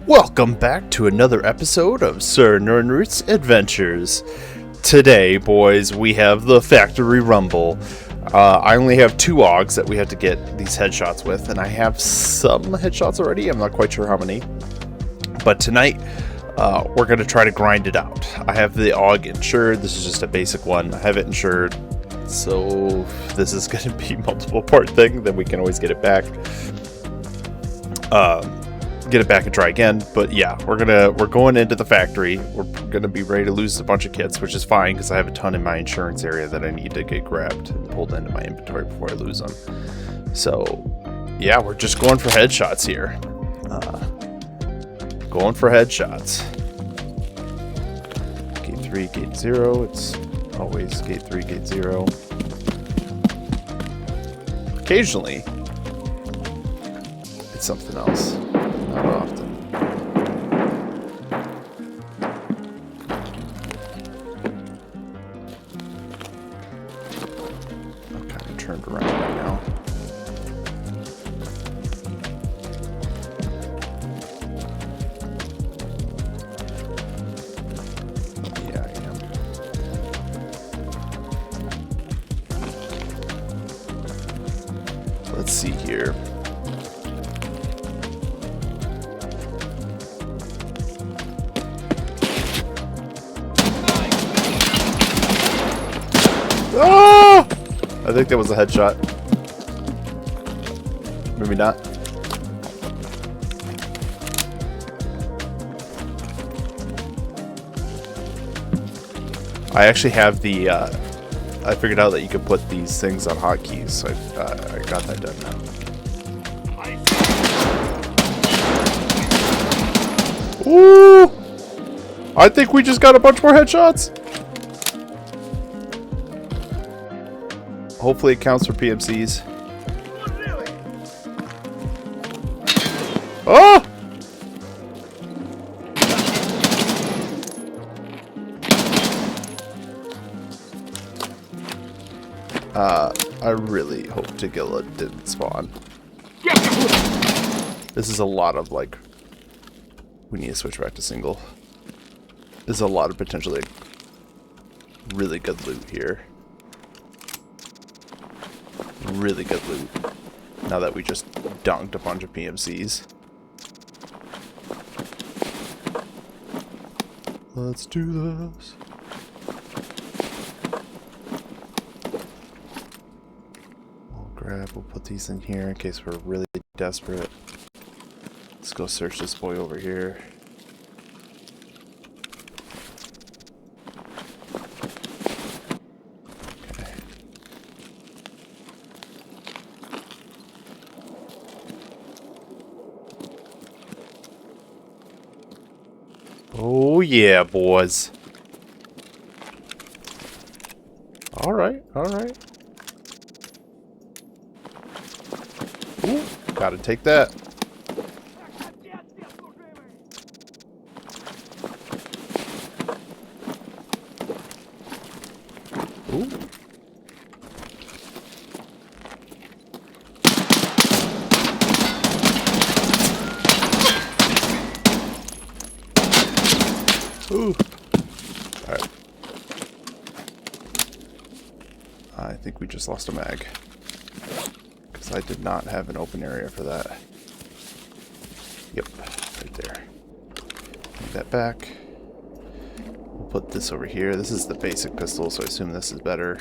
Welcome back to another episode of Sir Nirnroot's Adventures. Today, boys, we have the Factory Rumble. I only have 2 AUGs that we have to get these headshots with, and I have some headshots already. I'm not quite sure how many. But tonight, we're going to try to grind it out. I have the AUG insured. This is just a basic one. I have it insured. So if this is going to be a multiple part thing, then we can always get it back. Get it back and try again. But yeah, we're going into the factory. We're gonna be ready to lose a bunch of kits, which is fine because I have a ton in my insurance area that I need to get grabbed and pulled into my inventory before I lose them. So yeah, we're just going for headshots here. Going for headshots. Gate 3, gate 0. It's always gate 3, gate 0. Occasionally, it's something else. Not often. I'm kind of turned around right now. Yeah, I am. Let's see here. Oh! I think that was a headshot. Maybe not. I actually have the, I figured out that you could put these things on hotkeys, so I got that done now. Ooh! I think we just got a bunch more headshots! Hopefully it counts for PMCs. Oh! I really hope Tagilla didn't spawn. This is a lot of, like... We need to switch back to single. This is a lot of potentially really good loot here. Really good loot. Now that we just dunked a bunch of PMCs. Let's do this. We'll put these in here in case we're really desperate. Let's go search this boy over here. Okay. Oh yeah, boys. Alright, alright. Ooh, gotta take that. Ooh. Ooh. Alright. I think we just lost a mag. Because I did not have an open area for that. Yep, right there. Take that back. We'll put this over here. This is the basic pistol, so I assume this is better.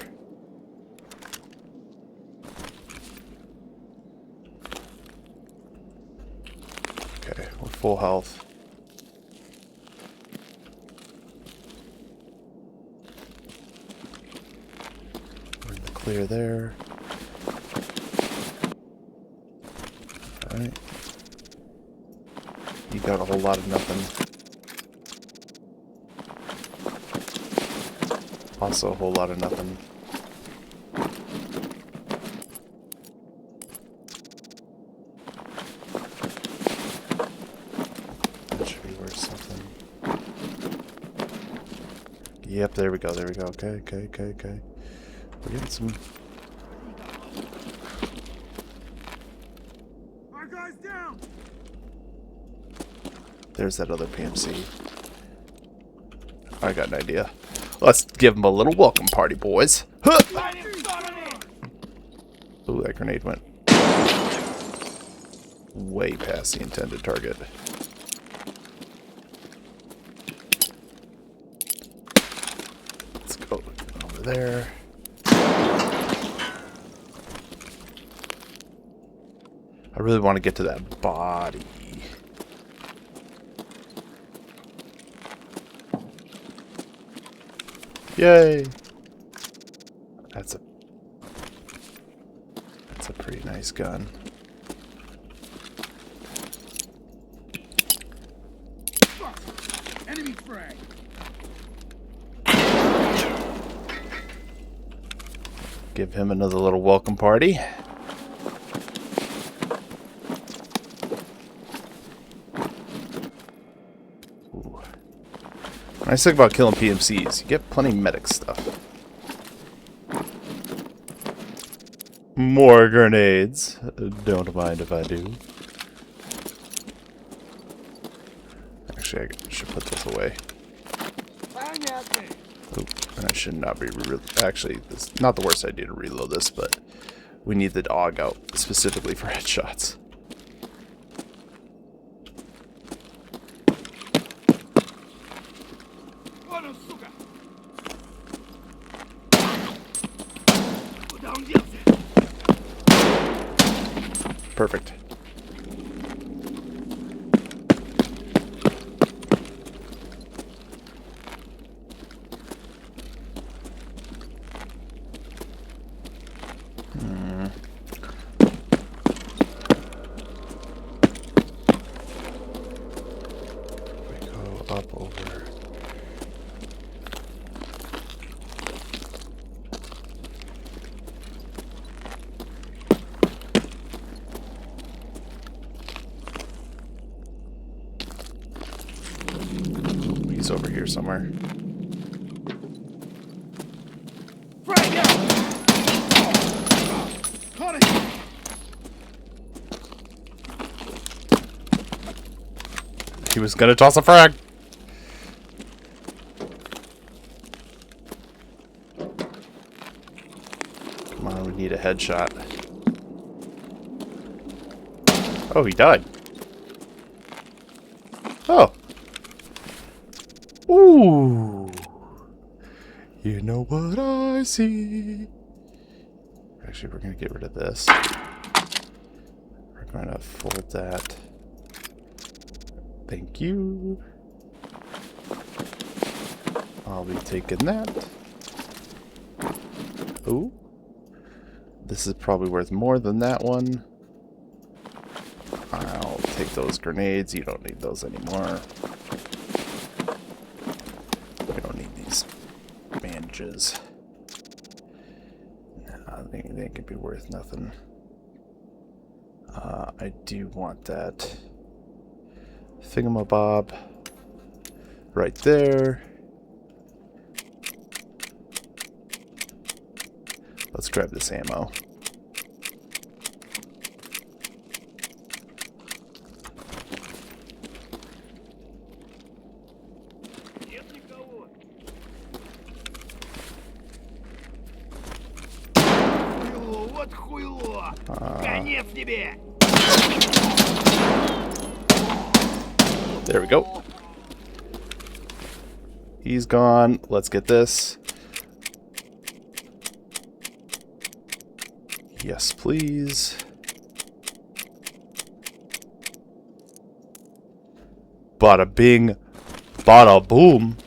Okay, we're full health. We're in the clear there. Alright. You got a whole lot of nothing. Also a whole lot of nothing. That should be worth something. Yep, there we go, there we go. Okay. We're getting some... Our guy's down! there's that other PMC. I got an idea. Let's give him a little welcome party, boys. Huh! Ooh, that grenade went way past the intended target. Let's go over there. I really want to get to that body. Yay! That's a pretty nice gun. Enemy frag. Give him another little welcome party. Ooh. Nice thing about killing PMCs, you get plenty of medic stuff. More grenades. Don't mind if I do. Actually, I should put this away. Oh, I should not be actually, it's not the worst idea to reload this, but we need the AUG out specifically for headshots. Perfect. We go up over. He's over here somewhere. He was gonna toss a frag. Come on, we need a headshot. Oh, he died. Oh. Ooh. You know what I see. Actually, we're going to get rid of this. We're going to fold that. Thank you. I'll be taking that. Ooh. This is probably worth more than that one. I'll take those grenades. You don't need those anymore. We don't need these bandages. I think they could be worth nothing. I do want that thingamabob right there. Let's grab this ammo. There we go. He's gone. Let's get this. Yes, please. Bada bing, bada boom.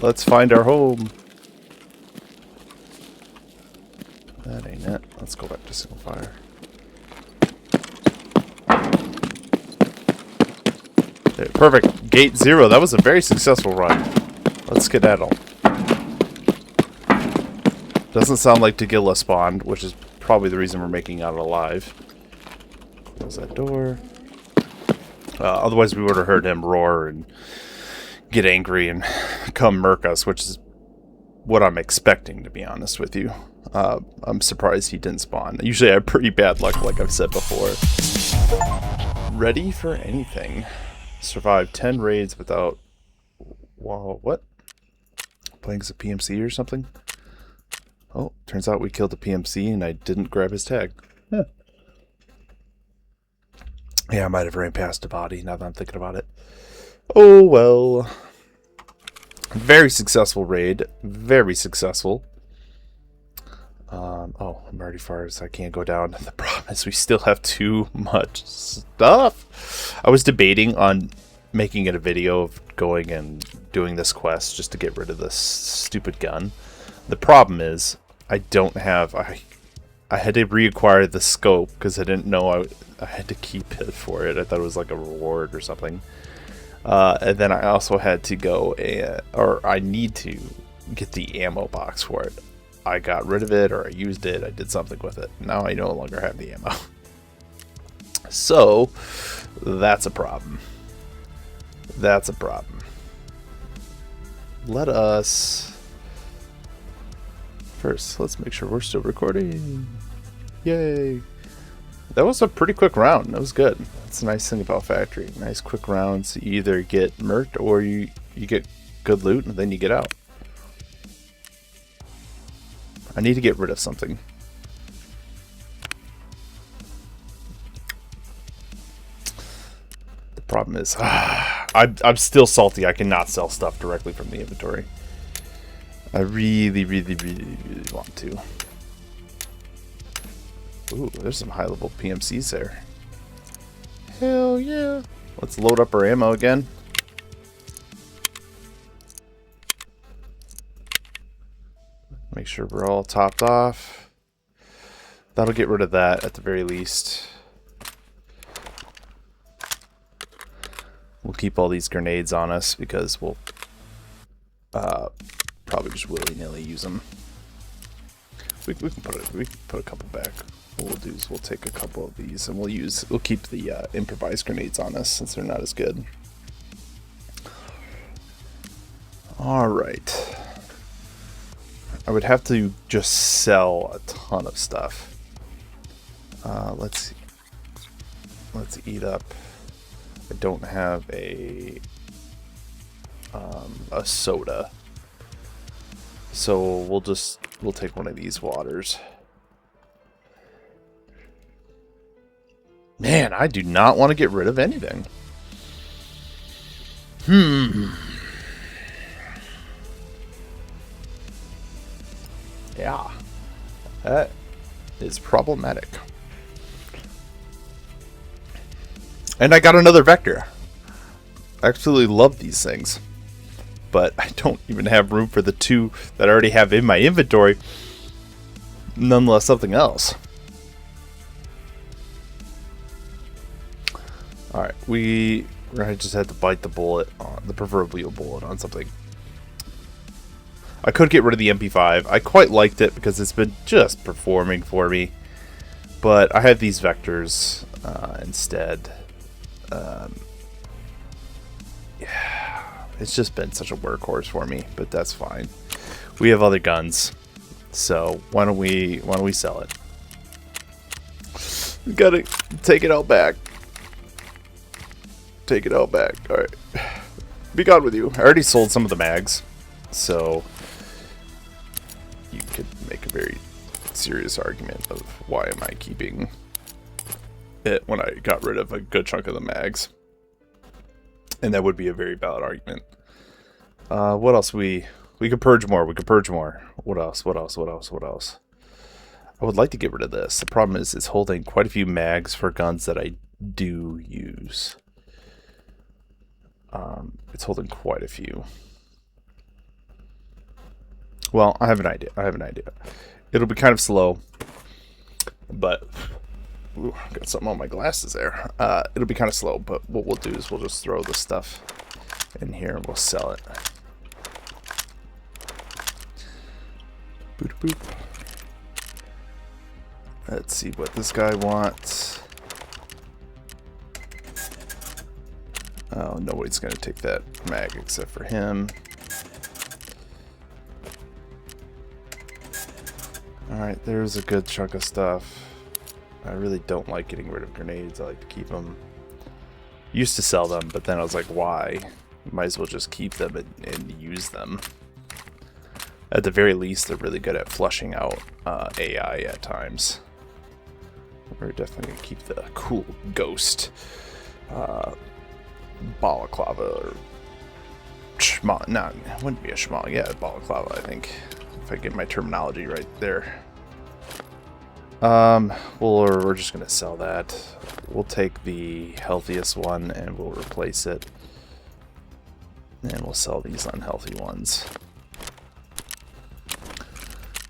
Let's find our home. That ain't it. Let's go back to single fire. There, perfect. Gate 0. That was a very successful run. Let's skedaddle. Doesn't sound like Tagilla spawned, which is probably the reason we're making out alive. Close that door. Otherwise, we would have heard him roar and get angry and come murk us, which is what I'm expecting, to be honest with you. I'm surprised he didn't spawn. Usually I have pretty bad luck, like I've said before. ready for anything. Survived 10 raids without... Wow, what? Playing as a PMC or something? Oh, turns out we killed a PMC and I didn't grab his tag. Huh. Yeah, I might have ran past a body now that I'm thinking about it. Oh, well. Very successful raid. Very successful. Oh, I'm already far as I can't go down. The problem is we still have too much stuff. I was debating on making it a video of going and doing this quest just to get rid of this stupid gun. The problem is I don't have... I had to reacquire the scope because I didn't know I had to keep it for it. I thought it was like a reward or something. And then I also had to go or I need to get the ammo box for it. I got rid of it or I used it. I did something with it. Now I no longer have the ammo. So that's a problem. That's a problem. Let us... First, let's make sure we're still recording. Yay. That was a pretty quick round. That was good. That's a nice thing about Factory. Nice quick rounds. You either get murked or you get good loot and then you get out. I need to get rid of something. The problem is, I'm still salty. I cannot sell stuff directly from the inventory. I really, really, really, really want to. Ooh, there's some high-level PMCs there. Hell yeah. Let's load up our ammo again. Make sure we're all topped off. That'll get rid of that at the very least. We'll keep all these grenades on us because we'll probably just willy-nilly use them. We can put a couple back. What we'll do is we'll take a couple of these and we'll keep the improvised grenades on us since they're not as good. All right. I would have to just sell a ton of stuff. Let's eat up. I don't have a soda, so we'll take one of these waters. Man, I do not want to get rid of anything. Yeah, that is problematic. And I got another vector. I absolutely love these things. But I don't even have room for the two that I already have in my inventory. Nonetheless, something else. Alright, we're gonna just have to bite the bullet, the proverbial bullet on something. I could get rid of the MP5. I quite liked it because it's been just performing for me. But I have these vectors instead. Yeah, it's just been such a workhorse for me, but that's fine. We have other guns, so why don't we sell it? We gotta take it all back. Take it all back. All right, be gone with you. I already sold some of the mags, so you could make a very serious argument of why am I keeping it when I got rid of a good chunk of the mags. And that would be a very valid argument. What else? We could purge more. We could purge more. What else? What else? What else? What else? I would like to get rid of this. The problem is it's holding quite a few mags for guns that I do use. It's holding quite a few. Well, I have an idea. It'll be kind of slow, but ooh, got something on my glasses there. It'll be kind of slow, but what we'll do is we'll just throw this stuff in here and we'll sell it. Boop, boop. Let's see what this guy wants. Oh, nobody's going to take that mag except for him. Alright, there's a good chunk of stuff. I really don't like getting rid of grenades. I like to keep them. Used to sell them, but then I was like, why? Might as well just keep them and use them. At the very least, they're really good at flushing out AI at times. We're definitely going to keep the cool ghost balaclava or schmal. No, it wouldn't be a schmal. Yeah, balaclava, I think. If I get my terminology right there. Well, we're just going to sell that. We'll take the healthiest one and we'll replace it. And we'll sell these unhealthy ones.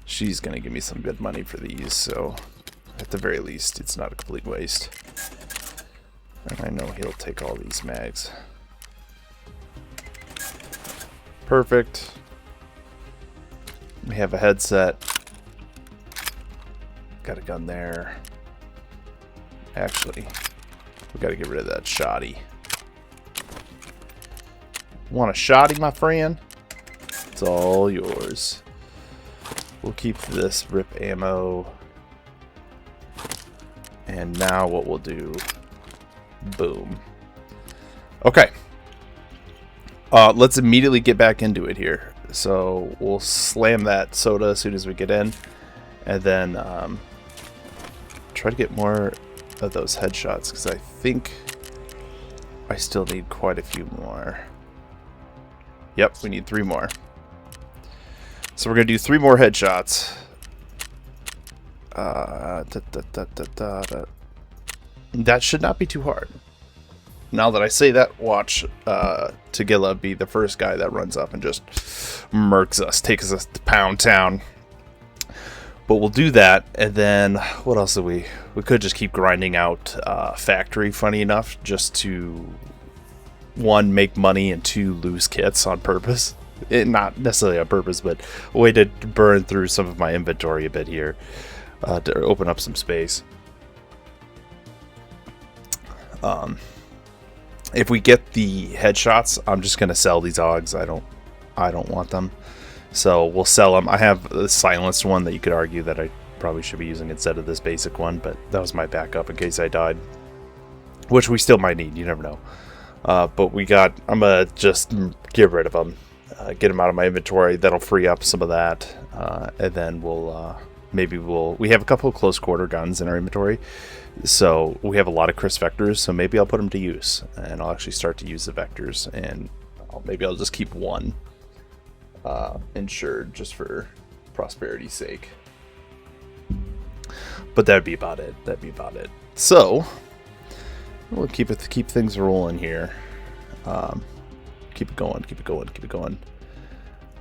She's going to give me some good money for these, so at the very least, it's not a complete waste. And I know he'll take all these mags. Perfect. We have a headset. Got a gun there. Actually, we got to get rid of that shoddy. Want a shoddy, my friend? It's all yours. We'll keep this rip ammo. And now what we'll do... Boom. Okay. Let's immediately get back into it here. So we'll slam that soda as soon as we get in. And then try to get more of those headshots, because I think I still need quite a few more. Yep, we need 3 more. So we're going to do 3 more headshots. That should not be too hard. Now that I say that, watch Tagilla be the first guy that runs up and just murks us, takes us to Pound Town. But we'll do that, and then what else do we could just keep grinding out Factory, funny enough, just to 1, make money, and 2, lose kits on purpose. Not necessarily on purpose, but a way to burn through some of my inventory a bit here to open up some space. If we get the headshots, I'm just gonna sell these AUGs. I don't want them, so we'll sell them. I have the silenced one that you could argue that I probably should be using instead of this basic one, but that was my backup in case I died, which we still might need. You never know. But I'm gonna just get rid of them, get them out of my inventory. That'll free up some of that, and then we have a couple of close quarter guns in our inventory. So we have a lot of Chris vectors, so maybe I'll put them to use, and I'll actually start to use the vectors, and maybe I'll just keep 1 insured just for prosperity's sake. But that'd be about it. So we'll keep things rolling here. Keep it going.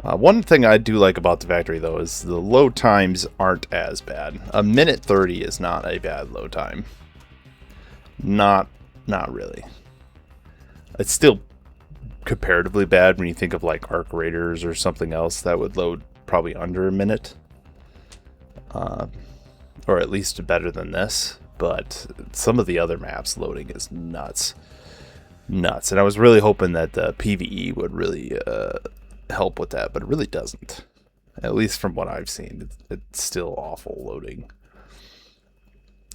One thing I do like about the factory, though, is the load times aren't as bad. A minute 30 is not a bad load time. Not really. It's still comparatively bad when you think of like Arc Raiders or something else that would load probably under a minute. Or at least better than this. But some of the other maps loading is nuts. And I was really hoping that the PvE would really... help with that, but it really doesn't. At least from what I've seen, it's still awful loading.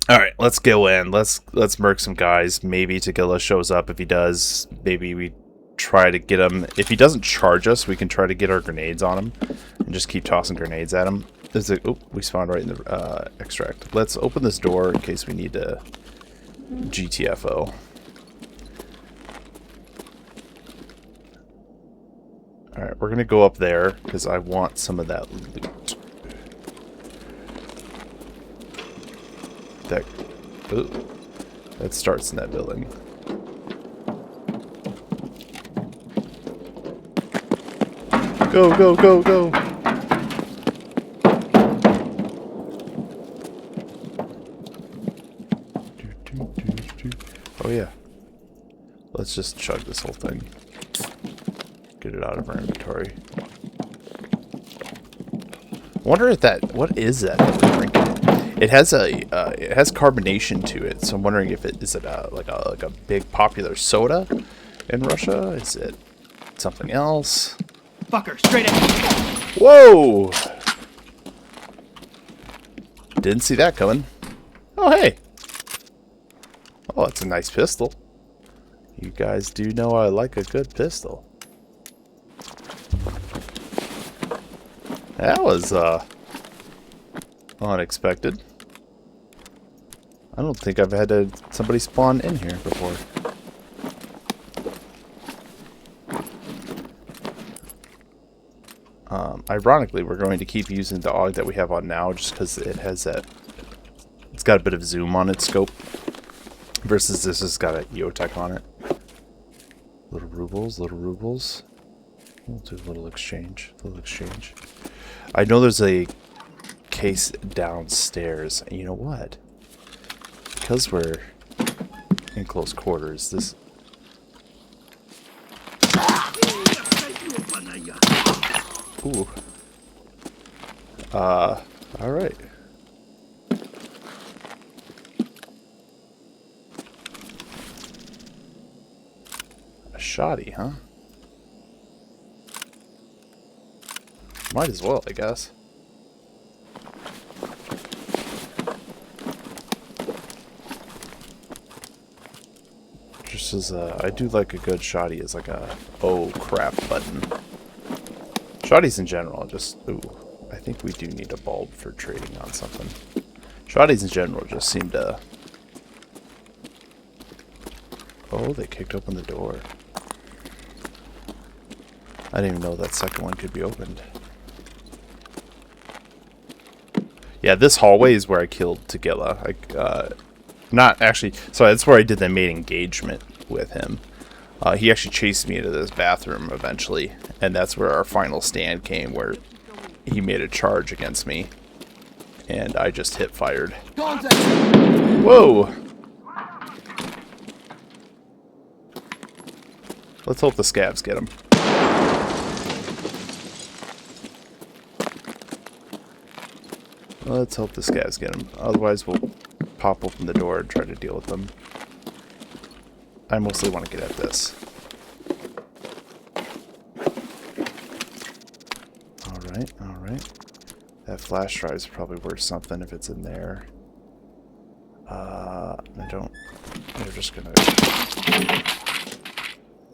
All right, let's go in. Let's murk some guys. Maybe Tagilla shows up. If he does, maybe we try to get him. If he doesn't charge us, we can try to get our grenades on him and just keep tossing grenades at him. We spawned right in the extract. Let's open this door in case we need to GTFO. Alright, we're going to go up there because I want some of that loot. That starts in that building. Go, go, go, go! Oh yeah. Let's just chug this whole thing. Get it out of our inventory. I wonder if what is that we're drinking? It has it has carbonation to it, so I'm wondering if is it like a big popular soda in Russia? Is it something else? Fucker, straight ahead. Whoa! Didn't see that coming. Oh hey. Oh, it's a nice pistol. You guys do know I like a good pistol. That was, unexpected. I don't think I've had somebody spawn in here before. Ironically, we're going to keep using the AUG that we have on now just because it has that... It's got a bit of zoom on its scope. Versus this has got a EOTech on it. Little rubles, little rubles. We'll do a little exchange. I know there's a case downstairs. And you know what? Because we're in close quarters, this... Ooh. Alright. A shoddy, huh? Might as well, I guess. Just as I do like a good shoddy as like a oh crap button. Shoddies in general, just ooh. I think we do need a bulb for trading on something. Shoddies in general just seem to... Oh, they kicked open the door. I didn't even know that second one could be opened. Yeah, this hallway is where I killed Tagilla. Not actually... Sorry, that's where I did the main engagement with him. He actually chased me into this bathroom eventually. And that's where our final stand came, where he made a charge against me. And I just hip-fired. Whoa! Let's hope the scabs get him. Let's hope the scabs get him. Otherwise, we'll pop open the door and try to deal with them. I mostly want to get at this. Alright, alright. That flash drive is probably worth something if it's in there. I don't... They're just gonna...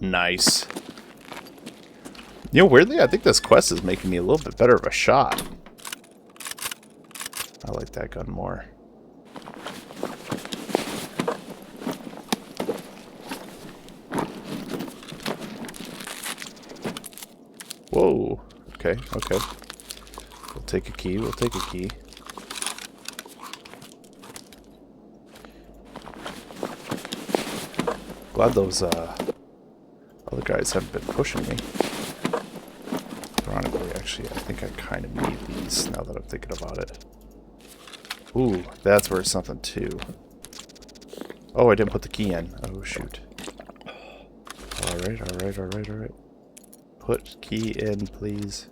Nice. You know, weirdly, I think this quest is making me a little bit better of a shot. I like that gun more. Whoa. Okay, okay. We'll take a key, we'll take a key. Glad those other guys haven't been pushing me. Ironically, actually, I think I kind of need these now that I'm thinking about it. Ooh, that's worth something too. Oh, I didn't put the key in. Oh, shoot. Alright, alright, alright, alright. Put key in, please.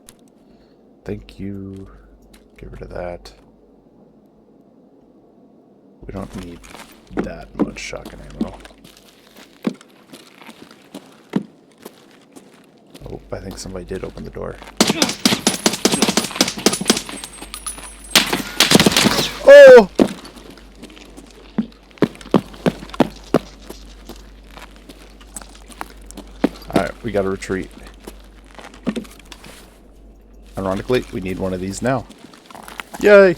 Thank you. Get rid of that. We don't need that much shotgun ammo. Oh, I think somebody did open the door. Oh! Alright, we gotta retreat. Ironically, we need one of these now. Yay!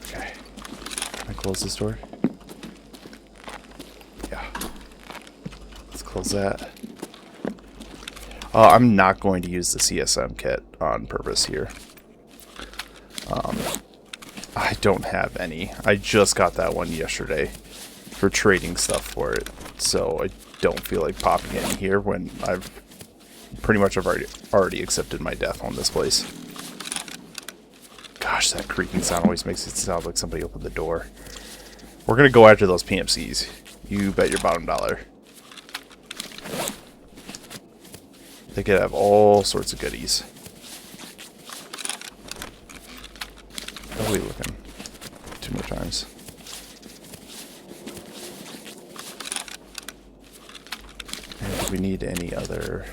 Okay. Can I close this door? Yeah. Let's close that. I'm not going to use the CSM kit on purpose here. I don't have any. I just got that one yesterday for trading stuff for it. So I don't feel like popping it in here when I've pretty much already accepted my death on this place. Gosh, that creaking sound always makes it sound like somebody opened the door. We're going to go after those PMCs. You bet your bottom dollar. They could have all sorts of goodies. How are we looking? 2 more times. And do we need any other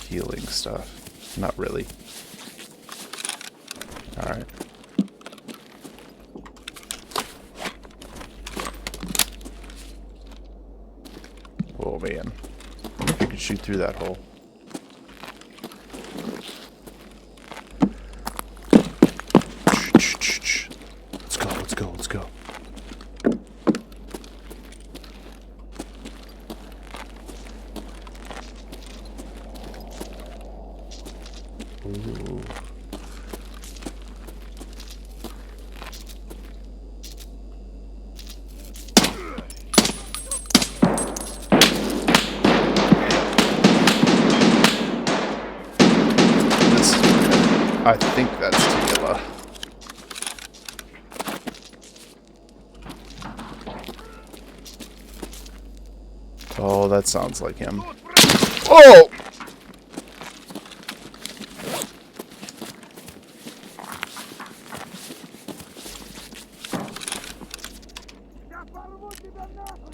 healing stuff? Not really. Alright. Oh man. I wonder if you could shoot through that hole. Let's go, let's go, let's go. Ooh. I think that's tequila. Oh, that sounds like him. Oh!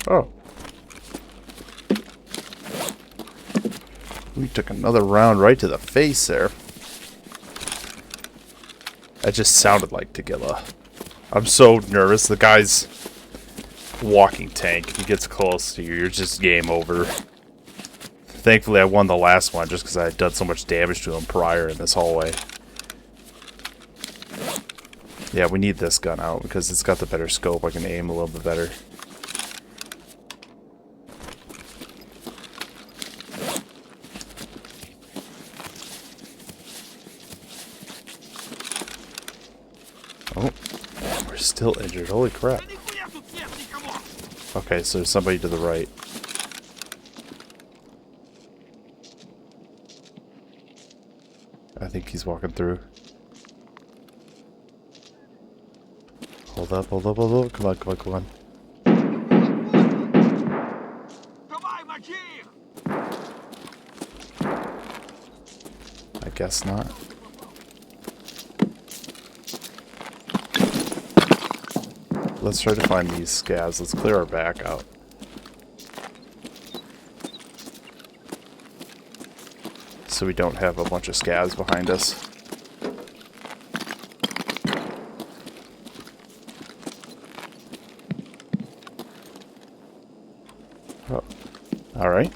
Oh. We took another round right to the face there. That just sounded like tequila. I'm so nervous. The guy's walking tank. If he gets close to you, you're just game over. Thankfully, I won the last one just because I had done so much damage to him prior in this hallway. Yeah, we need this gun out because it's got the better scope. I can aim a little bit better. Oh, we're still injured. Holy crap. Okay, so there's somebody to the right. I think he's walking through. Hold up, hold up, hold up. Come on, come on, come on. I guess not. Let's try to find these scavs. Let's clear our back out. So we don't have a bunch of scavs behind us. Oh. Alright.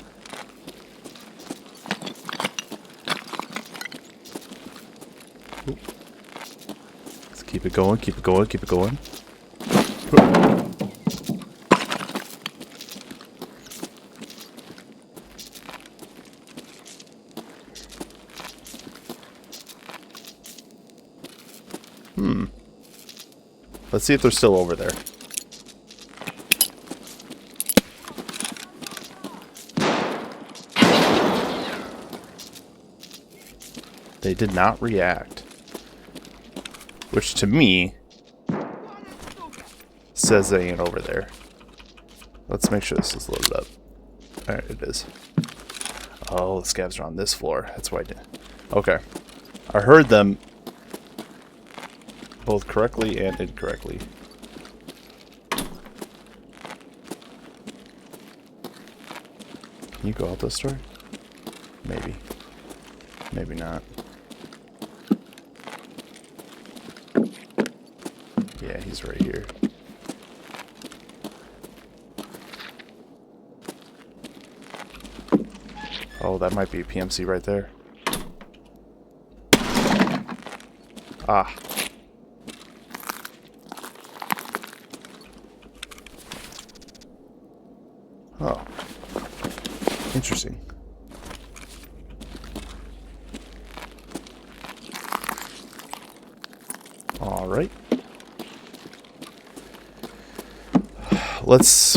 Let's keep it going, keep it going, keep it going. Let's see if they're still over there. They did not react. Which to me says they ain't over there. Let's make sure this is loaded up. Alright, it is. Oh, the scavs are on this floor. That's why I did. Okay. I heard them both correctly and incorrectly. Can you go out this door? Maybe. Maybe not. Yeah, he's right here. Oh, that might be a PMC right there. Ah. Oh. Interesting. All right.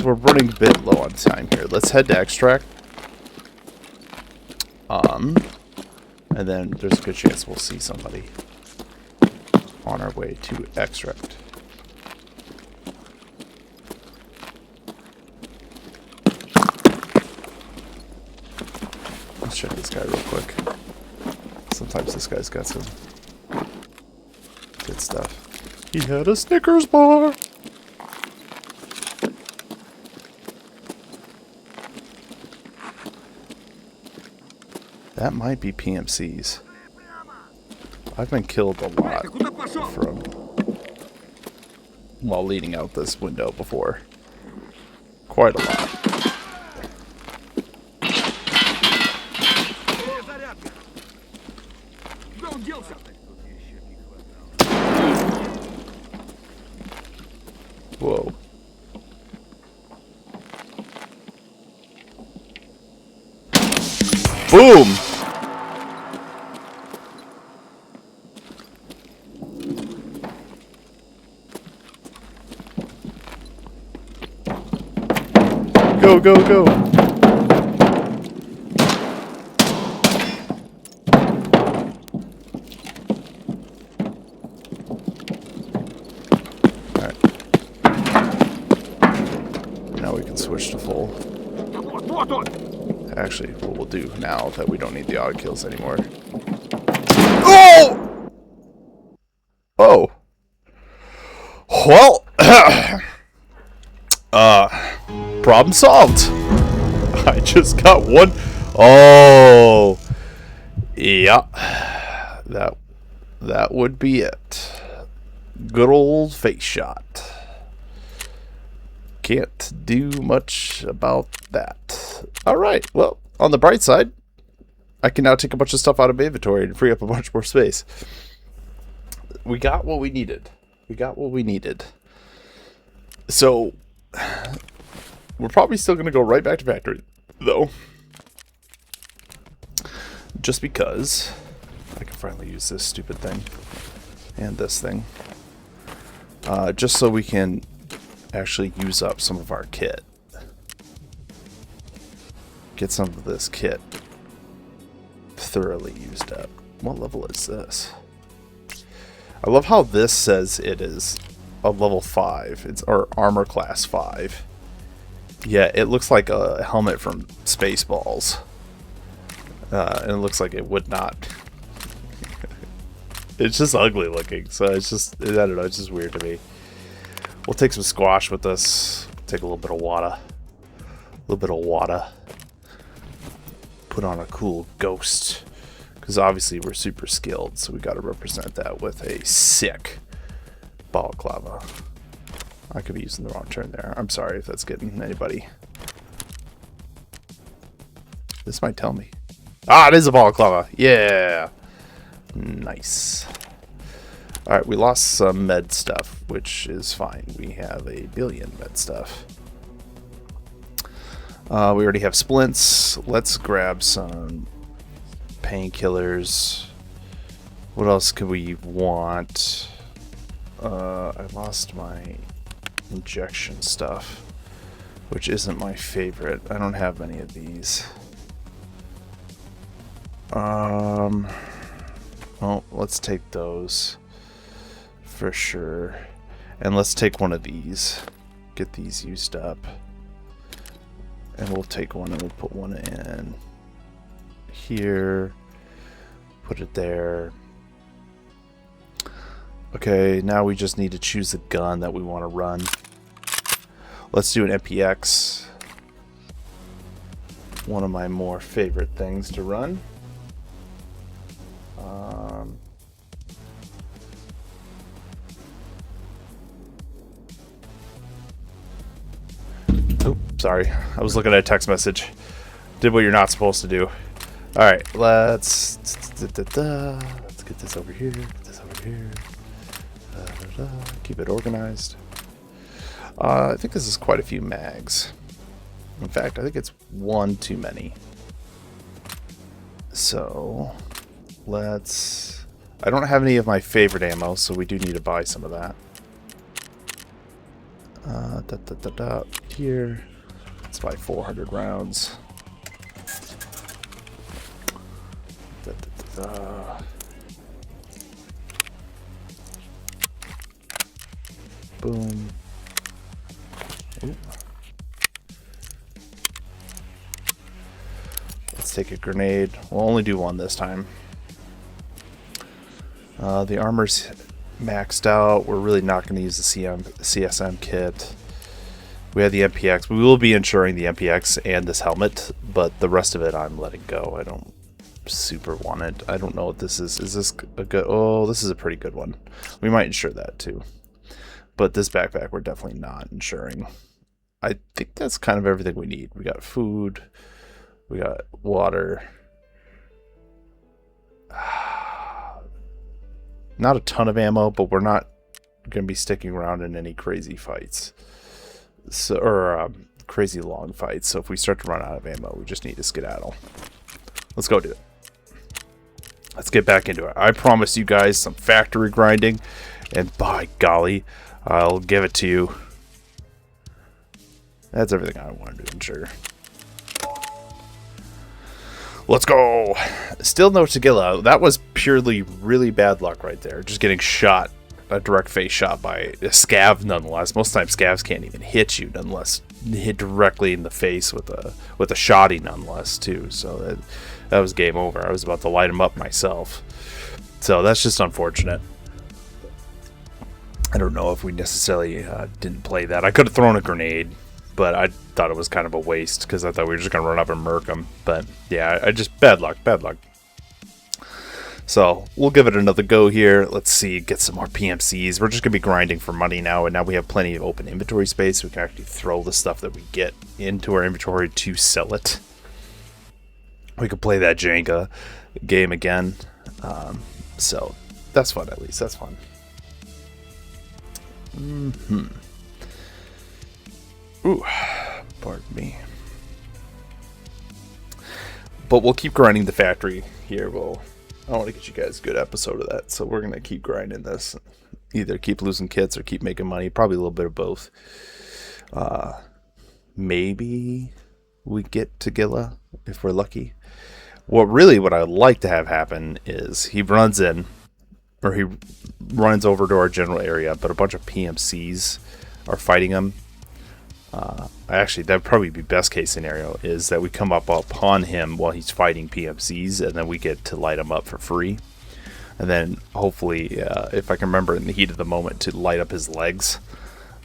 We're running a bit low on time here. Let's head to extract. And then there's a good chance we'll see somebody on our way to extract. Let's check this guy real quick. Sometimes this guy's got some good stuff. He had a Snickers bar! That might be PMCs. I've been killed a lot from while leading out this window before. Quite a lot. Whoa. Boom! Go, go, go! Alright. Now we can switch to full. Actually, what we'll do now that we don't need the auto kills anymore. Oh! Oh. Well, problem solved. I just got one. Oh, yeah. That would be it. Good old face shot. Can't do much about that. Alright, well, on the bright side, I can now take a bunch of stuff out of my inventory and free up a bunch more space. We got what we needed. We got what we needed. So, we're probably still going to go right back to factory, though. Just because I can finally use this stupid thing. And this thing. Just so we can actually use up some of our kit. Get some of this kit thoroughly used up. What level is this? I love how this says it is a level 5. It's our armor class 5. Yeah, it looks like a helmet from Spaceballs. And it looks like it would not. It's just ugly looking, so it's just, I don't know, it's just weird to me. We'll take some squash with us. Take a little bit of water. Put on a cool ghost. Because obviously we're super skilled, so we got to represent that with a sick balaclava. I could be using the wrong turn there. I'm sorry if that's getting anybody. This might tell me. Ah, it is a balaclava. Yeah. Nice. Alright, we lost some med stuff, which is fine. We have a billion med stuff. We already have splints. Let's grab some painkillers. What else could we want? I lost my injection stuff, which isn't my favorite. I don't have many of these. Well, let's take those for sure. And let's take one of these. Get these used up. And we'll take one and we'll put one in here. Put it there. Okay, now we just need to choose the gun that we want to run. Let's do an MPX. One of my more favorite things to run. Sorry, I was looking at a text message. Did what you're not supposed to do. Alright, let's get this over here. Get this over here. Keep it organized. I think this is quite a few mags. In fact, I think it's one too many. So, let's... I don't have any of my favorite ammo, so we do need to buy some of that. Here. Let's buy 400 rounds. Boom. Ooh. Let's take a grenade. We'll only do one this time. The armor's maxed out. We're really not going to use the CSM kit. We have the MPX. We will be insuring the MPX and this helmet, but the rest of it I'm letting go. I don't super want it. I don't know what this is. Is this a good... Oh, this is a pretty good one. We might insure that too. But this backpack we're definitely not insuring. I think that's kind of everything we need. We got food. We got water. Not a ton of ammo, but we're not going to be sticking around in any crazy fights. So, or crazy long fights. So if we start to run out of ammo, we just need to skedaddle. Let's go do it. Let's get back into it. I promise you guys some factory grinding, and by golly, I'll give it to you. That's everything I wanted to ensure. Let's go. Still no Tagilla. That was purely really bad luck right there. Just getting shot, a direct face shot by a scav nonetheless. Most times scavs can't even hit you nonetheless. Hit directly in the face with a shoddy nonetheless too. So that was game over. I was about to light him up myself. So that's just unfortunate. I don't know if we necessarily didn't play that. I could have thrown a grenade, but I thought it was kind of a waste because I thought we were just going to run up and murk him. But yeah, I just bad luck. So we'll give it another go here. Let's see, get some more PMCs. We're just going to be grinding for money now, and now we have plenty of open inventory space. We can actually throw the stuff that we get into our inventory to sell it. We could play that Jenga game again. So that's fun, at least. That's fun. Ooh, pardon me. But we'll keep grinding the factory here. I want to get you guys a good episode of that, so we're going to keep grinding this. Either keep losing kits or keep making money. Probably a little bit of both. Maybe we get Tagilla if we're lucky. What I'd like to have happen is he runs in, or he runs over to our general area, but a bunch of PMCs are fighting him. Actually, that'd probably be best case scenario, is that we come up upon him while he's fighting PMCs, and then we get to light him up for free. And then hopefully, if I can remember in the heat of the moment, to light up his legs.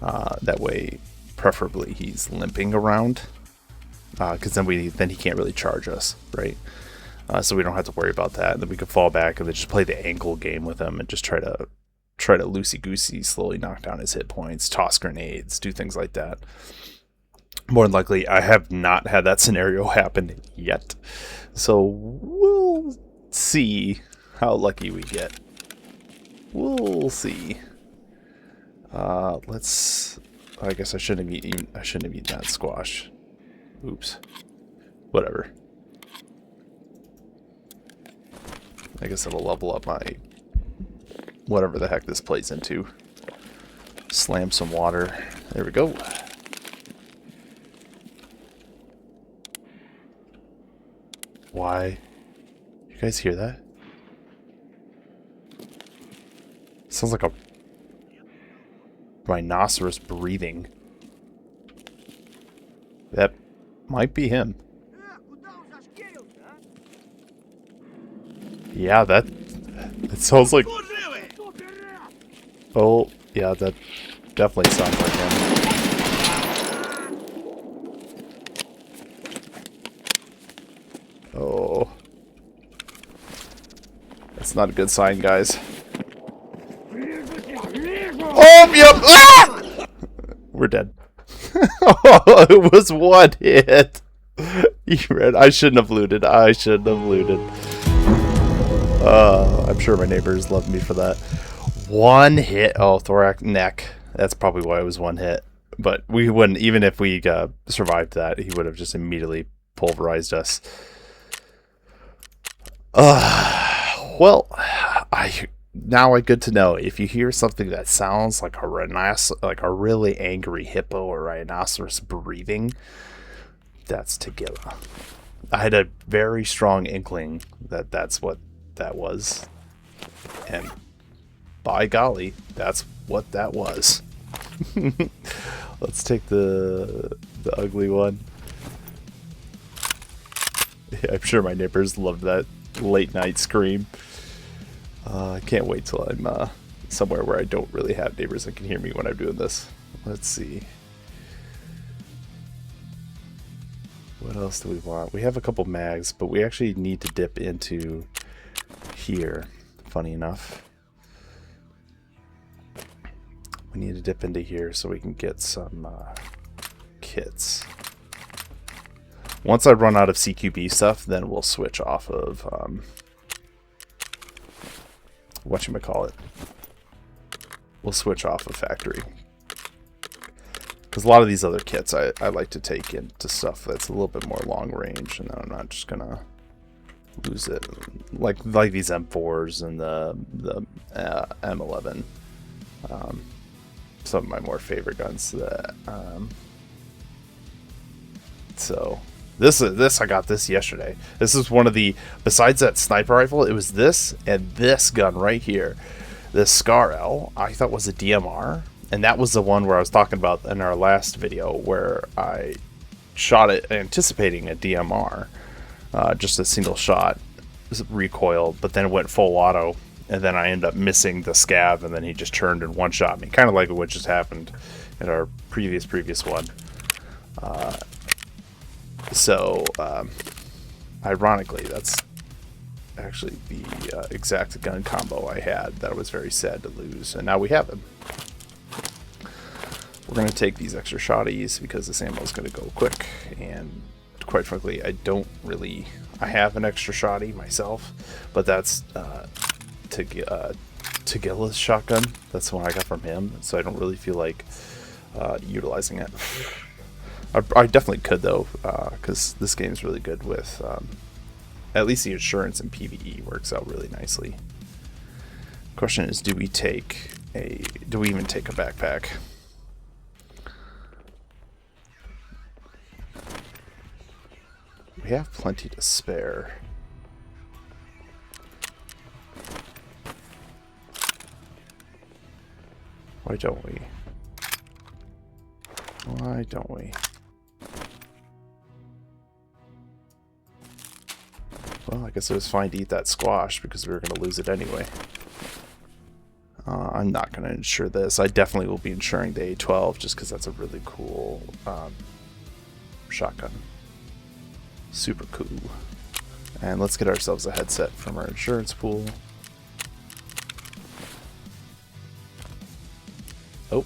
That way, preferably he's limping around, because then he can't really charge us, right? So we don't have to worry about that. And then we can fall back and then just play the ankle game with him and just try to loosey-goosey slowly knock down his hit points, toss grenades, do things like that. More than likely, I have not had that scenario happen yet. So we'll see how lucky we get. We'll see. I guess I shouldn't have eaten that squash. Oops. Whatever. I guess it'll level up my whatever the heck this plays into. Slam some water. There we go. Why? You guys hear that? Sounds like a rhinoceros breathing. That might be him. Yeah, that sounds like... Oh, yeah, that definitely sounds like him. Oh. That's not a good sign, guys. Oh, yep! Ah! We're dead. Oh, it was one hit. I shouldn't have looted. I'm sure my neighbors love me for that. One hit. Oh, thorax, neck. That's probably why it was one hit. But we wouldn't, even if we survived that, he would have just immediately pulverized us. Well, now I good to know. If you hear something that sounds like a really angry hippo or rhinoceros breathing, that's Tagilla. I had a very strong inkling that that's what that was, and by golly, that's what that was. Let's take the ugly one. Yeah, I'm sure my neighbors loved that late night scream. I can't wait till I'm somewhere where I don't really have neighbors that can hear me when I'm doing this. Let's see. What else do we want? We have a couple mags, but we actually need to dip into here, funny enough. We need to dip into here so we can get some kits. Once I run out of CQB stuff, then we'll switch off of whatchamacallit. we'll switch off of factory. Because a lot of these other kits I like to take into stuff that's a little bit more long range, and then I'm not just gonna lose it. Like these M4s and the M11. Some of my more favorite guns. That so this I got this yesterday. This is one of the, besides that sniper rifle, it was this and this gun right here. This Scar L I thought was a DMR, and that was the one where I was talking about in our last video where I shot it anticipating a DMR, just a single shot recoil, but then it went full auto, and then I ended up missing the scav, and then he just turned and one shot me, kind of like what just happened in our previous one. So ironically, that's actually the exact gun combo I had that I was very sad to lose, and now we have him. We're going to take these extra shotties because this ammo is going to go quick, and quite frankly, I have an extra shotty myself, but that's Tagilla's shotgun. That's the one I got from him, so I don't really feel like utilizing it. I definitely could though, because this game is really good with at least the insurance and PvE works out really nicely. Question is, do we even take a backpack? We have plenty to spare. Why don't we? Why don't we? Well, I guess it was fine to eat that squash because we were going to lose it anyway. I'm not going to insure this. I definitely will be insuring the A12 just because that's a really cool shotgun. Super cool. And let's get ourselves a headset from our insurance pool. Oh,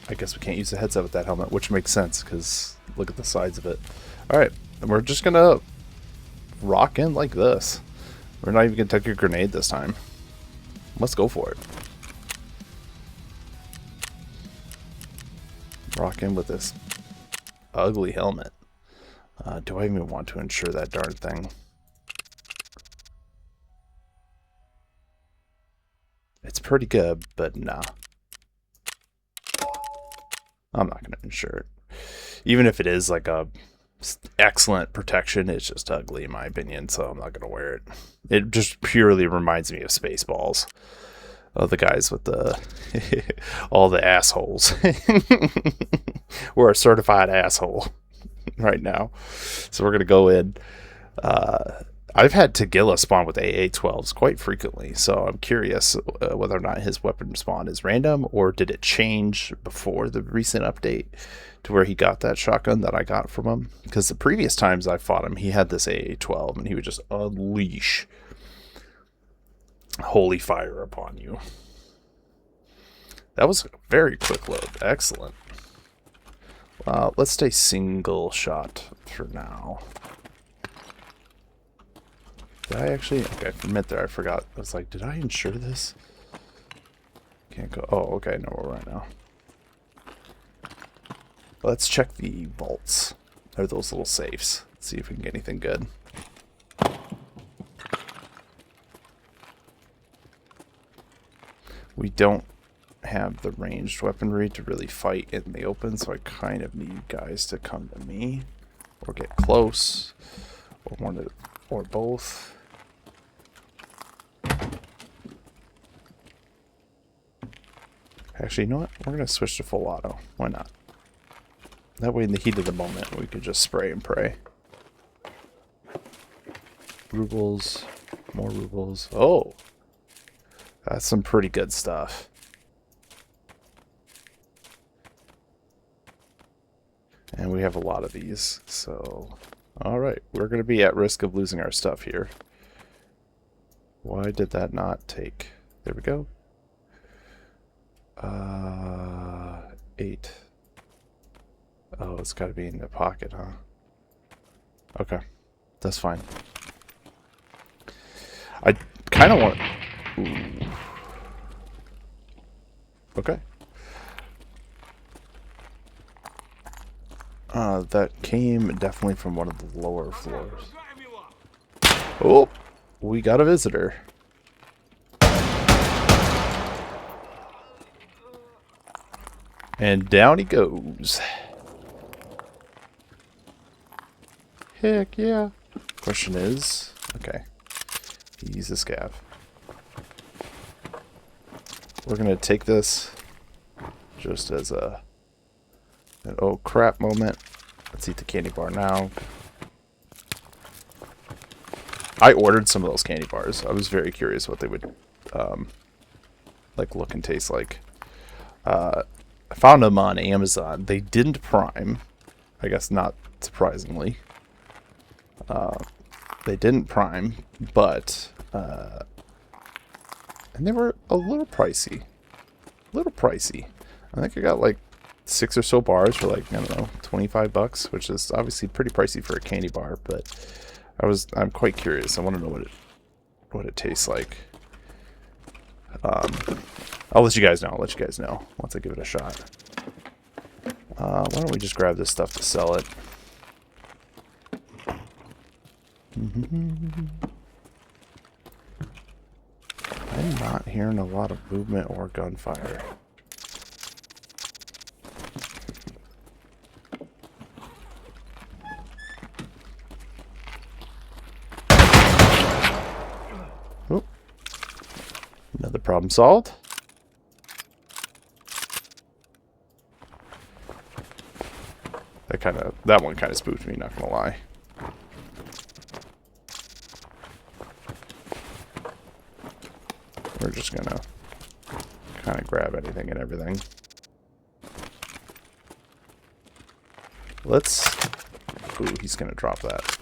I guess we can't use the headset with that helmet, which makes sense because look at the sides of it. Alright, and we're just gonna rock in like this. We're not even gonna take a grenade this time. Let's go for it. Rock in with this ugly helmet. Do I even want to insure that darn thing? It's pretty good, but nah. I'm not going to insure it. Even if it is like a excellent protection, it's just ugly in my opinion, so I'm not going to wear it. It just purely reminds me of Spaceballs. Of the guys with the all the assholes. We're a certified asshole right now. So we're going to go in. I've had Tagilla spawn with AA-12s quite frequently, so I'm curious whether or not his weapon spawn is random, or did it change before the recent update to where he got that shotgun that I got from him? Because the previous times I fought him, he had this AA-12, and he would just unleash holy fire upon you. That was a very quick load. Excellent. Let's stay single shot for now. Did I actually? Okay, for a minute there I forgot. I was like, did I insure this? Can't go. Oh, okay, I know where we're at now. Let's check the vaults. Or those little safes. Let's see if we can get anything good. We don't have the ranged weaponry to really fight in the open, so I kind of need guys to come to me or get close, or one of, or both. Actually, you know what? We're gonna switch to full auto. Why not? That way, in the heat of the moment, we could just spray and pray. Rubles, more rubles. Oh, that's some pretty good stuff. And we have a lot of these, so... Alright, we're going to be at risk of losing our stuff here. Why did that not take... There we go. 8. Oh, it's got to be in the pocket, huh? Okay, that's fine. I kind of want... Ooh. Okay. That came definitely from one of the lower floors. Oh, we got a visitor. And down he goes. Heck yeah. Question is, okay, he's a scav. We're gonna take this just as an oh crap moment. Let's eat the candy bar now. I ordered some of those candy bars. I was very curious what they would like look and taste like. I found them on Amazon. They didn't prime. I guess not surprisingly. They didn't prime, but and they were a little pricey. A little pricey. I think I got like 6 or so bars for like, I don't know, 25 bucks, which is obviously pretty pricey for a candy bar, but I'm quite curious. I want to know what it tastes like. I'll let you guys know. I'll let you guys know once I give it a shot. Why don't we just grab this stuff to sell it? I'm not hearing a lot of movement or gunfire. Oh. Another problem solved. That one kind of spooked me, not gonna lie. We're just gonna kind of grab anything and everything. Ooh, he's gonna drop that.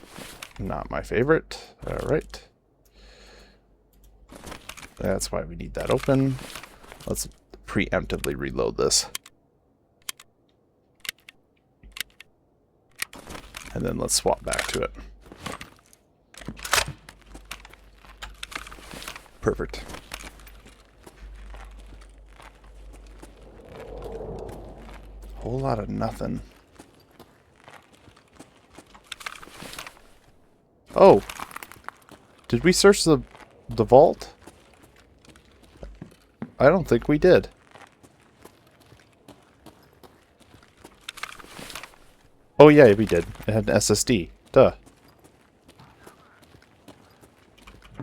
Not my favorite. Alright. That's why we need that open. Let's preemptively reload this. And then let's swap back to it. Perfect. Whole lot of nothing. Oh! Did we search the vault? I don't think we did. Oh yeah, we did. It had an SSD. Duh.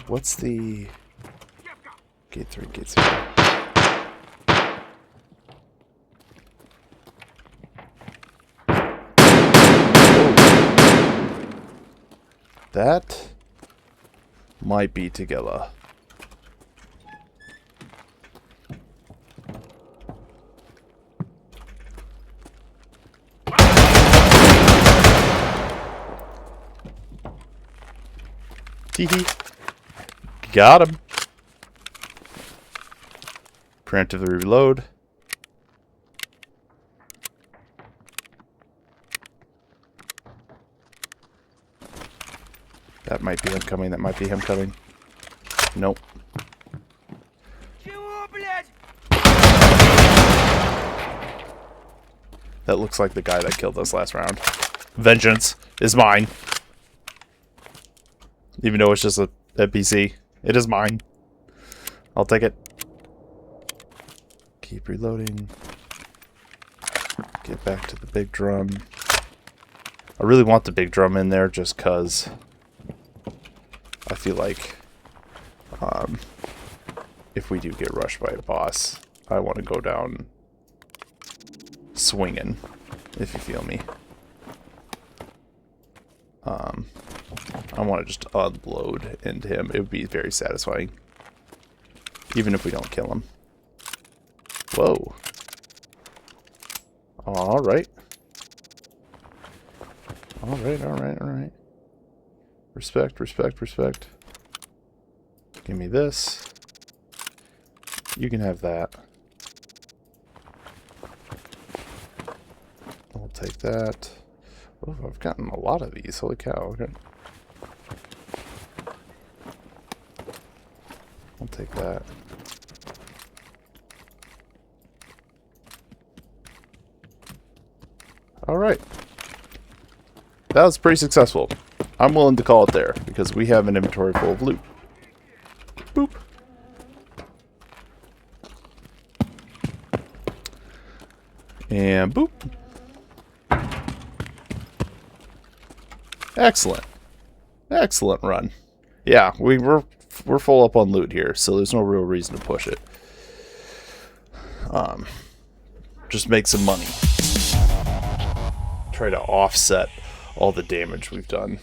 What's the... Gate 3, Gate 3. That might be together. Teehee. Got him. Preemptively reload. That might be him coming. That might be him coming. Nope. That looks like the guy that killed us last round. Vengeance is mine. Even though it's just a NPC. It is mine. I'll take it. Keep reloading. Get back to the big drum. I really want the big drum in there just because I feel like if we do get rushed by a boss, I want to go down swinging, if you feel me. I want to just unload into him. It would be very satisfying. Even if we don't kill him. Whoa. Alright. Alright. Respect, respect, respect. Give me this. You can have that. I'll take that. Oh, I've gotten a lot of these. Holy cow. Okay. I'll take that. Alright. That was pretty successful. I'm willing to call it there, because we have an inventory full of loot. Boop. And boop. Excellent. Excellent run. Yeah, we're full up on loot here, so there's no real reason to push it. Just make some money. Try to offset all the damage we've done,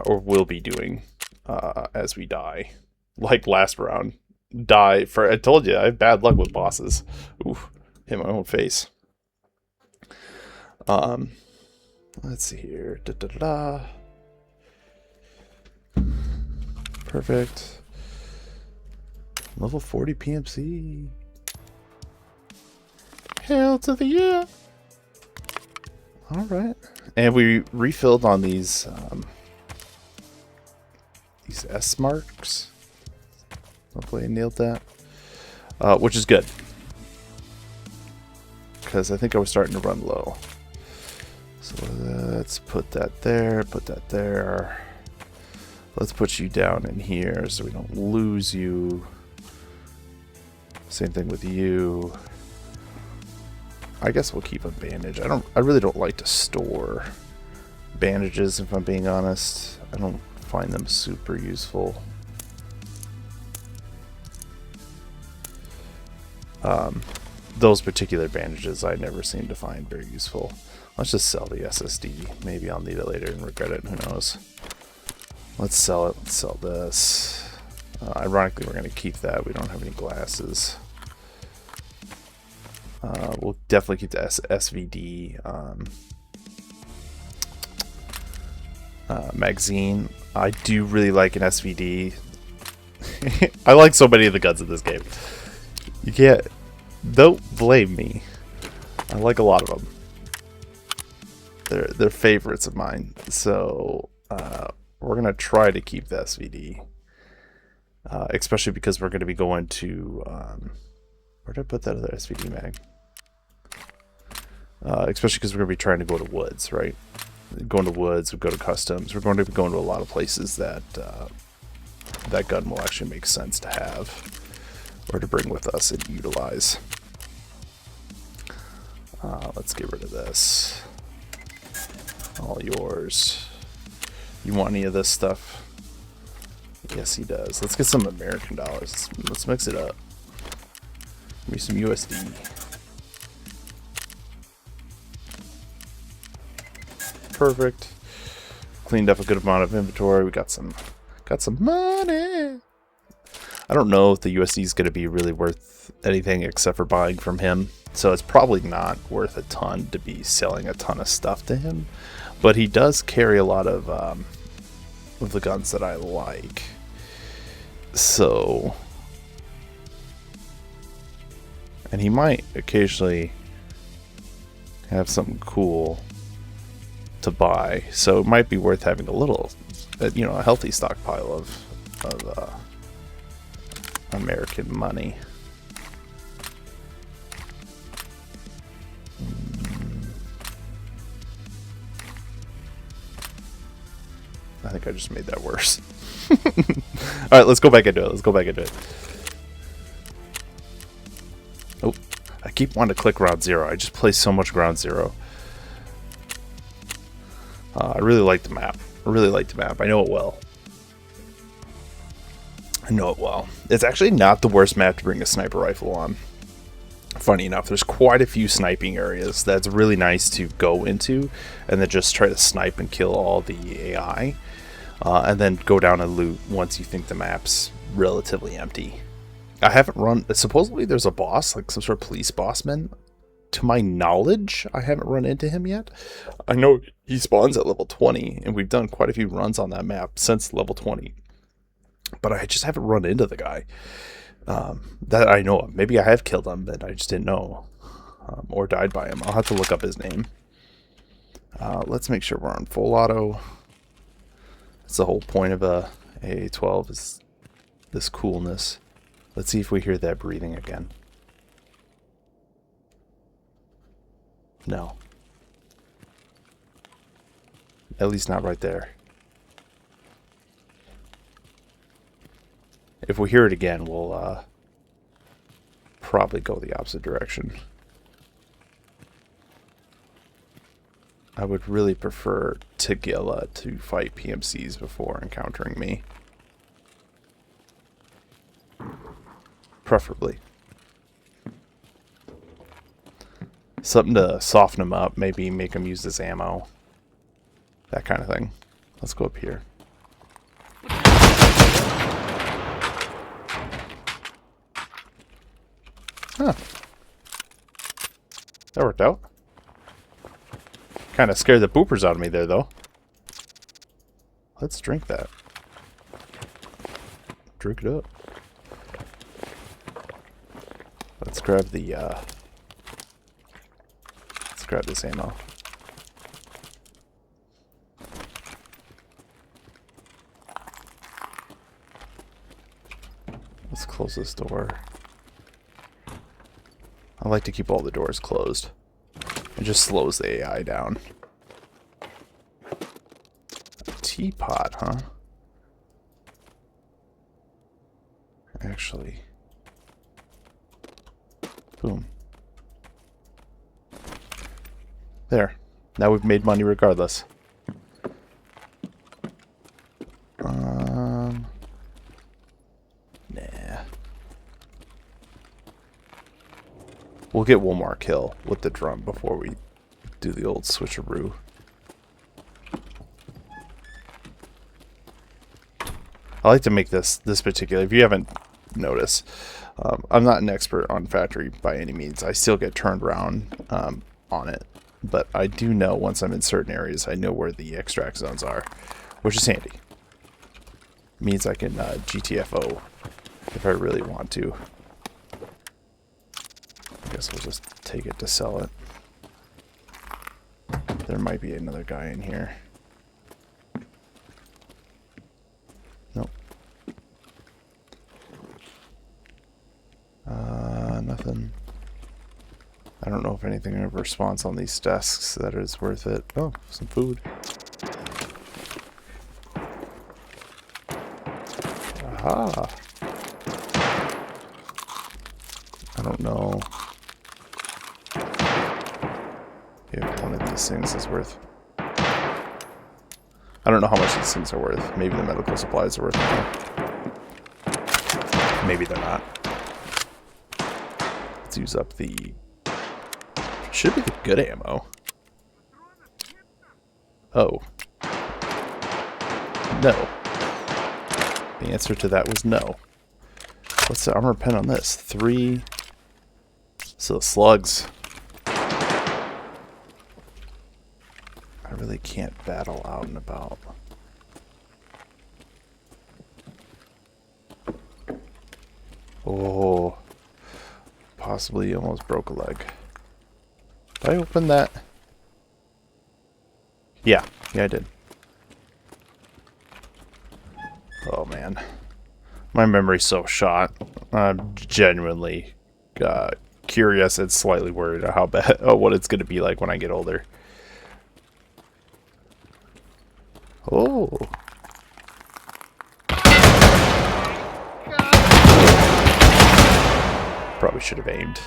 or will be doing, as we die. Like last round. I told you, I have bad luck with bosses. Oof, hit my own face. Let's see here. Da, da, da, da. Perfect. Level 40 PMC. Hell to the yeah. Alright. And we refilled on these S marks. Hopefully I nailed that. Which is good. Because I think I was starting to run low. So let's put that there, put that there. Let's put you down in here so we don't lose you. Same thing with you. I guess we'll keep a bandage. I really don't like to store bandages, if I'm being honest. I don't find them super useful. Those particular bandages I never seem to find very useful. Let's just sell the SSD. Maybe I'll need it later and regret it. Who knows? Let's sell it. Let's sell this. Ironically, we're going to keep that. We don't have any glasses. We'll definitely keep the SVD magazine. I do really like an SVD. I like so many of the guns in this game. You can't... Don't blame me. I like a lot of them. They're favorites of mine. So we're gonna try to keep the SVD, especially because we're gonna be going to where did I put that other SVD mag? Especially because we're gonna be trying to go to woods, right? Going to woods, we go to customs. We're going to be going to a lot of places that that gun will actually make sense to have or to bring with us and utilize. Let's get rid of this. All yours. You want any of this stuff? Yes, he does. Let's get some American dollars. Let's mix it up. Give me some USD. Perfect. Cleaned up a good amount of inventory. We got some money. I don't know if the USD is going to be really worth anything except for buying from him. So it's probably not worth a ton to be selling a ton of stuff to him. But he does carry a lot of the guns that I like. So... And he might occasionally have something cool to buy. So it might be worth having a little, you know, a healthy stockpile of American money. I think I just made that worse. Alright, let's go back into it. Let's go back into it. Oh, I keep wanting to click Ground Zero. I just play so much Ground Zero. I really like the map. I really like the map. I know it well. I know it well. It's actually not the worst map to bring a sniper rifle on. Funny enough, there's quite a few sniping areas that's really nice to go into and then just try to snipe and kill all the AI. And then go down and loot once you think the map's relatively empty. I haven't run... Supposedly there's a boss, like some sort of police bossman. To my knowledge, I haven't run into him yet. I know he spawns at level 20, and we've done quite a few runs on that map since level 20. But I just haven't run into the guy that I know of. Maybe I have killed him, but I just didn't know. Or died by him. I'll have to look up his name. Let's make sure we're on full auto. That's the whole point of a AA-12 is this coolness. Let's see if we hear that breathing again. No. At least not right there. If we hear it again, we'll probably go the opposite direction. I would really prefer Tagilla to fight PMCs before encountering me. Preferably. Something to soften them up, maybe make them use this ammo. That kind of thing. Let's go up here. Huh. That worked out. Kind of scared the poopers out of me there, though. Let's drink that. Drink it up. Let's grab the, let's grab this ammo. Let's close this door. I like to keep all the doors closed. It just slows the AI down. A teapot, huh? Actually. Boom. There. Now we've made money regardless. Nah. We'll get one more kill with the drum before we do the old switcheroo. I like to make this particular, if you haven't noticed, I'm not an expert on factory by any means. I still get turned around on it. But I do know once I'm in certain areas, I know where the extract zones are, which is handy. Means I can GTFO if I really want to. I guess we'll just take it to sell it. There might be another guy in here. Nope. Nothing. I don't know if anything ever spawns on these desks that is worth it. Oh, some food. Aha. I don't know if one of these things is worth... I don't know how much these things are worth. Maybe the medical supplies are worth more. Maybe they're not. Let's use up the... Should be the good ammo. Oh. No. The answer to that was no. What's the armor pen on this? 3. So slugs. I really can't battle out and about. Oh. Possibly almost broke a leg. Did I open that? Yeah. Yeah, I did. Oh, man. My memory's so shot. I'm genuinely curious and slightly worried how bad, what it's going to be like when I get older. Oh. Probably should have aimed.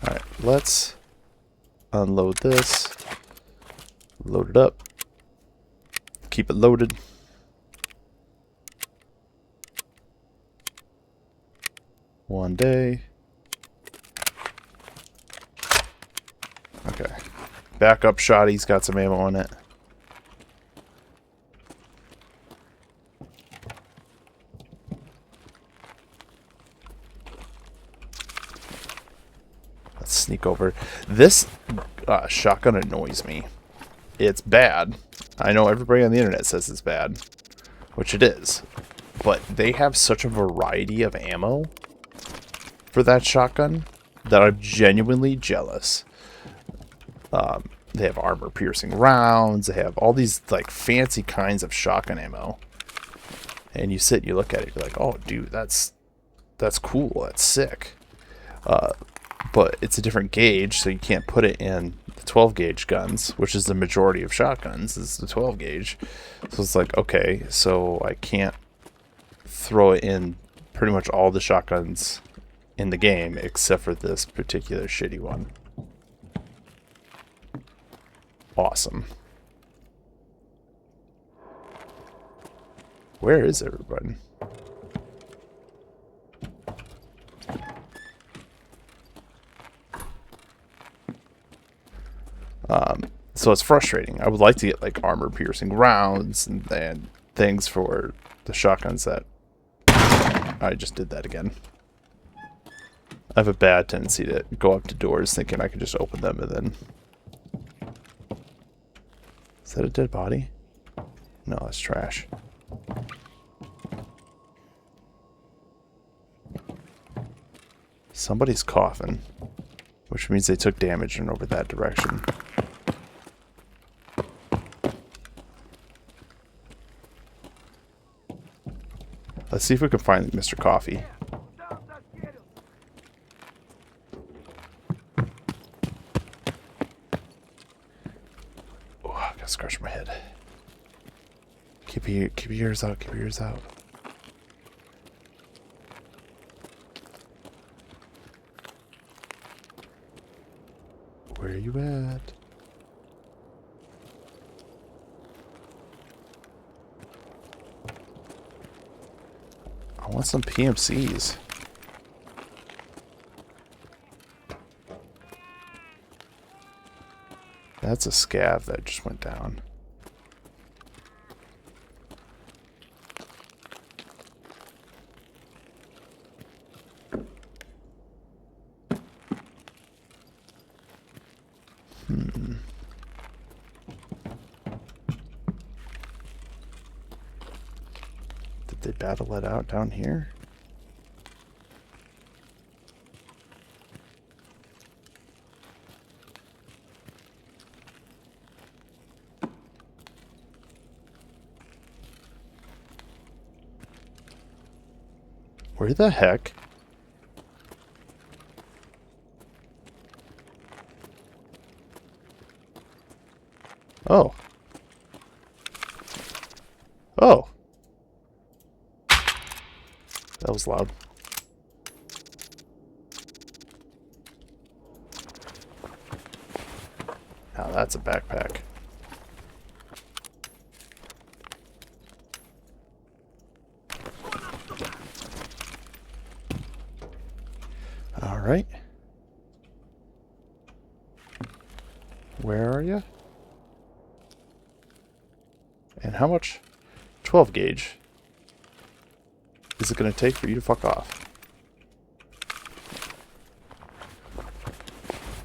Alright, let's unload this. Load it up. Keep it loaded. One day. Okay. Backup shotty's got some ammo in it. Let's sneak over. This shotgun annoys me. It's bad. I know everybody on the internet says it's bad, which it is. But they have such a variety of ammo for that shotgun that I'm genuinely jealous. They have armor-piercing rounds. They have all these like fancy kinds of shotgun ammo. And you sit and you look at it, you're like, oh, dude, that's cool. That's sick. But it's a different gauge, so you can't put it in the 12 gauge guns, which is the majority of shotguns, is the 12 gauge. So it's like, okay, so I can't throw it in pretty much all the shotguns in the game except for this particular shitty one. Awesome. Where is everybody? So it's frustrating. I would like to get like armor piercing rounds and things for the shotguns that I just did that again. I have a bad tendency to go up to doors thinking I can just open them and then... Is that a dead body? No, that's trash. Somebody's coughing, which means they took damage and over that direction. Let's see if we can find Mr. Coffee. Oh, I gotta scratch my head. Keep your ears out, keep your ears out. Where are you at? I want some PMCs. That's a scav that just went down. Did they battle it out down here? Where the heck? Oh. Oh. That was loud. Now that's a backpack. All right. Where are you? And how much 12 gauge is it going to take for you to fuck off?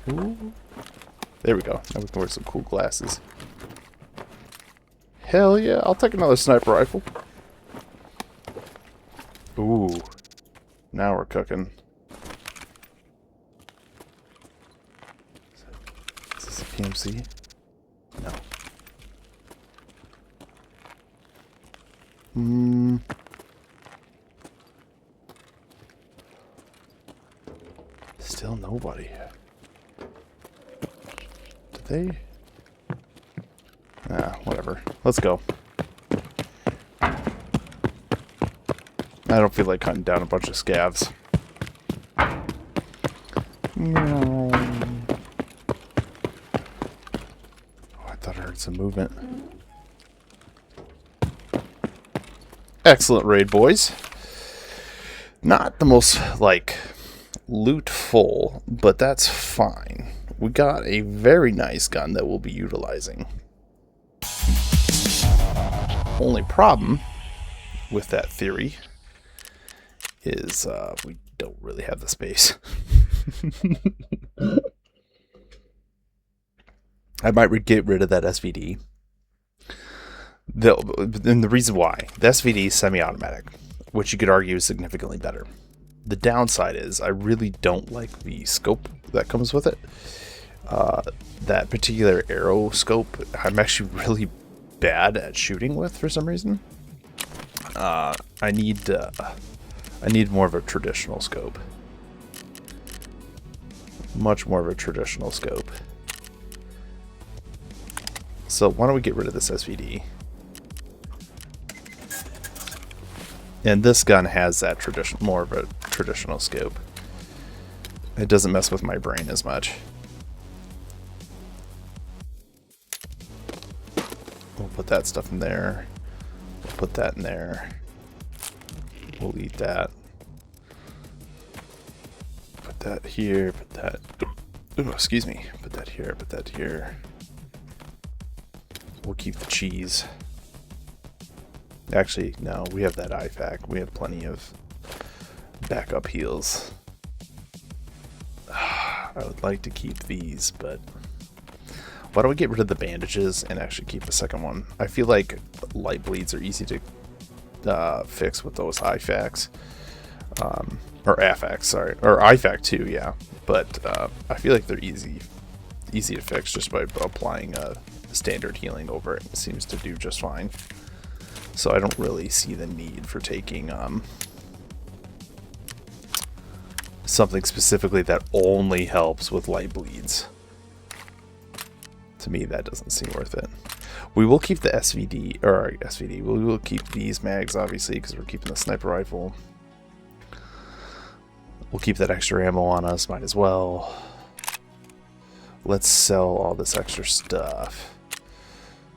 Ooh. There we go. Now we can wear some cool glasses. Hell yeah, I'll take another sniper rifle. Ooh. Now we're cooking. Is this a PMC? No. Still nobody. Did they? Ah, whatever. Let's go. I don't feel like hunting down a bunch of scavs. No. Oh, I thought I heard some movement. Excellent raid, boys. Not the most, like, loot full, but that's fine. We got a very nice gun that we'll be utilizing. Only problem with that theory is we don't really have the space. I might get rid of that SVD. And the reason why, the SVD is semi-automatic, which you could argue is significantly better. The downside is I really don't like the scope that comes with it. That particular arrow scope, I'm actually really bad at shooting with for some reason. I need more of a traditional scope. Much more of a traditional scope. So why don't we get rid of this SVD? And this gun has that more of a traditional scope. It doesn't mess with my brain as much. We'll put that stuff in there. We'll put that in there. We'll eat that. Put that here. Put that. Ooh, excuse me. Put that here. Put that here. We'll keep the cheese. Actually, no, we have that IFAC. We have plenty of backup heals. I would like to keep these, but why don't we get rid of the bandages and actually keep the second one? I feel like light bleeds are easy to fix with those IFACs. Or AFACs, sorry. Or IFAC too, yeah. But I feel like they're easy to fix just by applying a standard healing over it. It seems to do just fine. So I don't really see the need for taking something specifically that only helps with light bleeds. To me, that doesn't seem worth it. We will keep the SVD, or SVD, we will keep these mags, obviously, because we're keeping the sniper rifle. We'll keep that extra ammo on us, might as well. Let's sell all this extra stuff.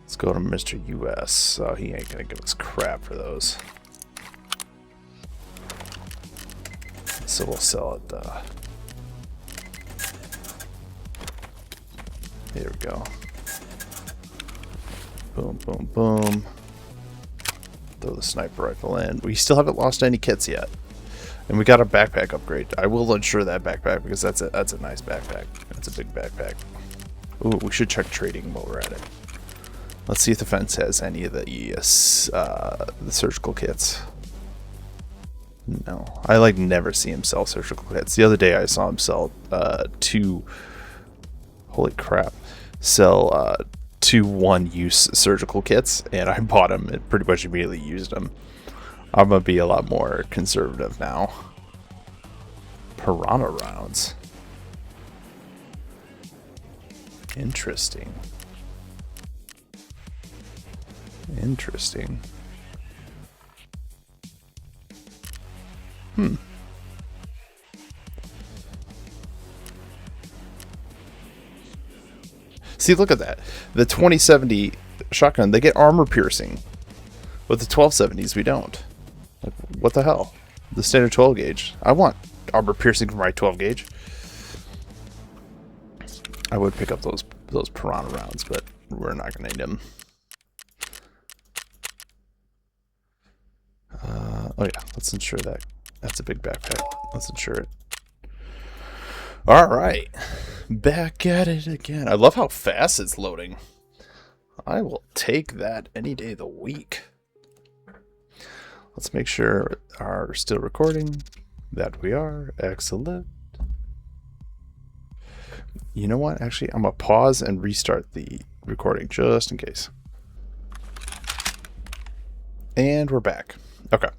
Let's go to Mr. US. He ain't gonna give us crap for those. So we'll sell it. Here we go. Boom, boom, boom. Throw the sniper rifle in. We still haven't lost any kits yet. And we got a backpack upgrade. I will insure that backpack because that's a nice backpack. That's a big backpack. Ooh, we should check trading while we're at it. Let's see if the fence has any of the surgical kits. No, I like never see him sell surgical kits. The other day I saw him sell two. Holy crap! Sell 2 one-use surgical kits, and I bought them and pretty much immediately used them. I'm gonna be a lot more conservative now. Piranha rounds. Interesting. Interesting. See, look at that. The 2070 shotgun, they get armor piercing. But the 1270s, we don't. Like, what the hell? The standard 12 gauge. I want armor piercing for my 12 gauge. I would pick up those piranha rounds, but we're not going to need them. Oh yeah, let's insure that. That's a big backpack. Let's insure it. Alright. Back at it again. I love how fast it's loading. I will take that any day of the week. Let's make sure we're still recording. That we are. Excellent. You know what? Actually, I'm going to pause and restart the recording just in case. And we're back. Okay.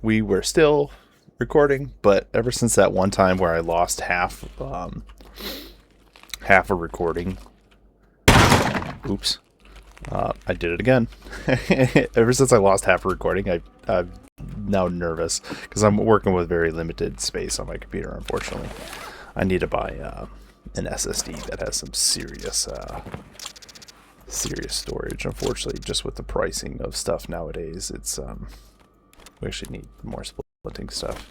We were still recording, but ever since that one time where I lost half a recording, oops, I did it again. Ever since I lost half a recording, I'm now nervous because I'm working with very limited space on my computer. Unfortunately, I need to buy an SSD that has some serious storage. Unfortunately, just with the pricing of stuff nowadays, it's we actually need more splitting stuff.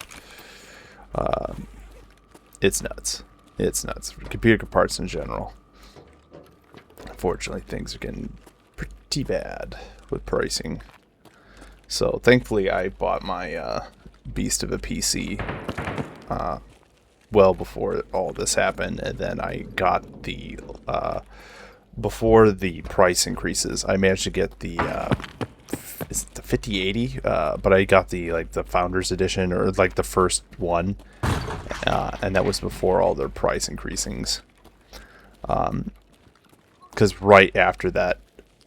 It's nuts. It's nuts. Computer parts in general. Unfortunately, things are getting pretty bad with pricing. So thankfully, I bought my beast of a PC well before all this happened, and then I got the before the price increases. I managed to get the is it the 5080, but I got the Founders Edition, or like the first one, and that was before all their price increasings. Because right after that,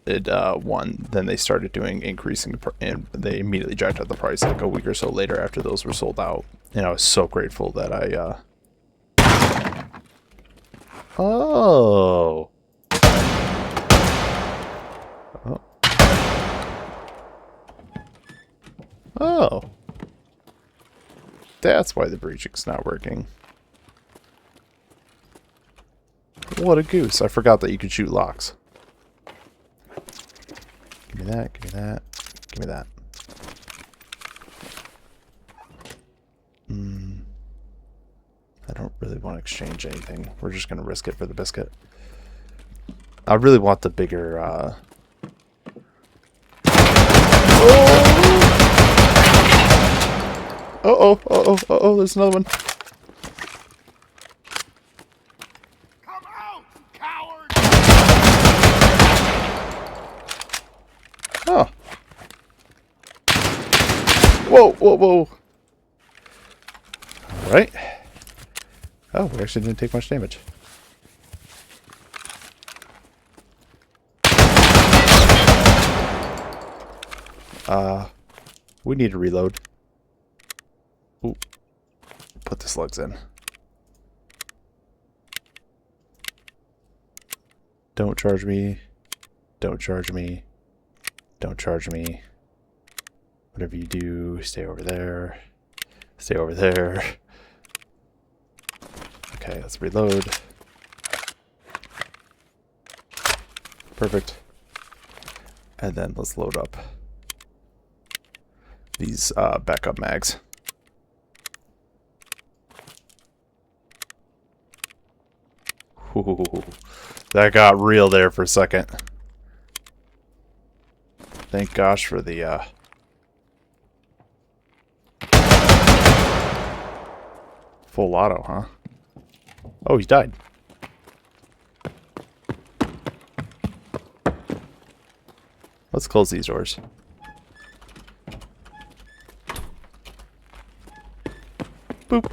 then they started doing increasing, and they immediately jacked up the price like a week or so later after those were sold out. And I was so grateful that I. Oh. Oh. That's why the breaching's not working. What a goose. I forgot that you could shoot locks. Give me that, give me that, give me that. I don't really want to exchange anything. We're just going to risk it for the biscuit. I really want the bigger, Uh-oh, there's another one. Come out, coward! Oh. Whoa. Alright. Oh, we actually didn't take much damage. We need to reload. Ooh. Put the slugs in. Don't charge me. Don't charge me. Don't charge me. Whatever you do, stay over there. Stay over there. Okay, let's reload. Perfect. And then let's load up these backup mags. Ooh, that got real there for a second. Thank gosh for the full auto, huh? Oh, he's died. Let's close these doors. Boop.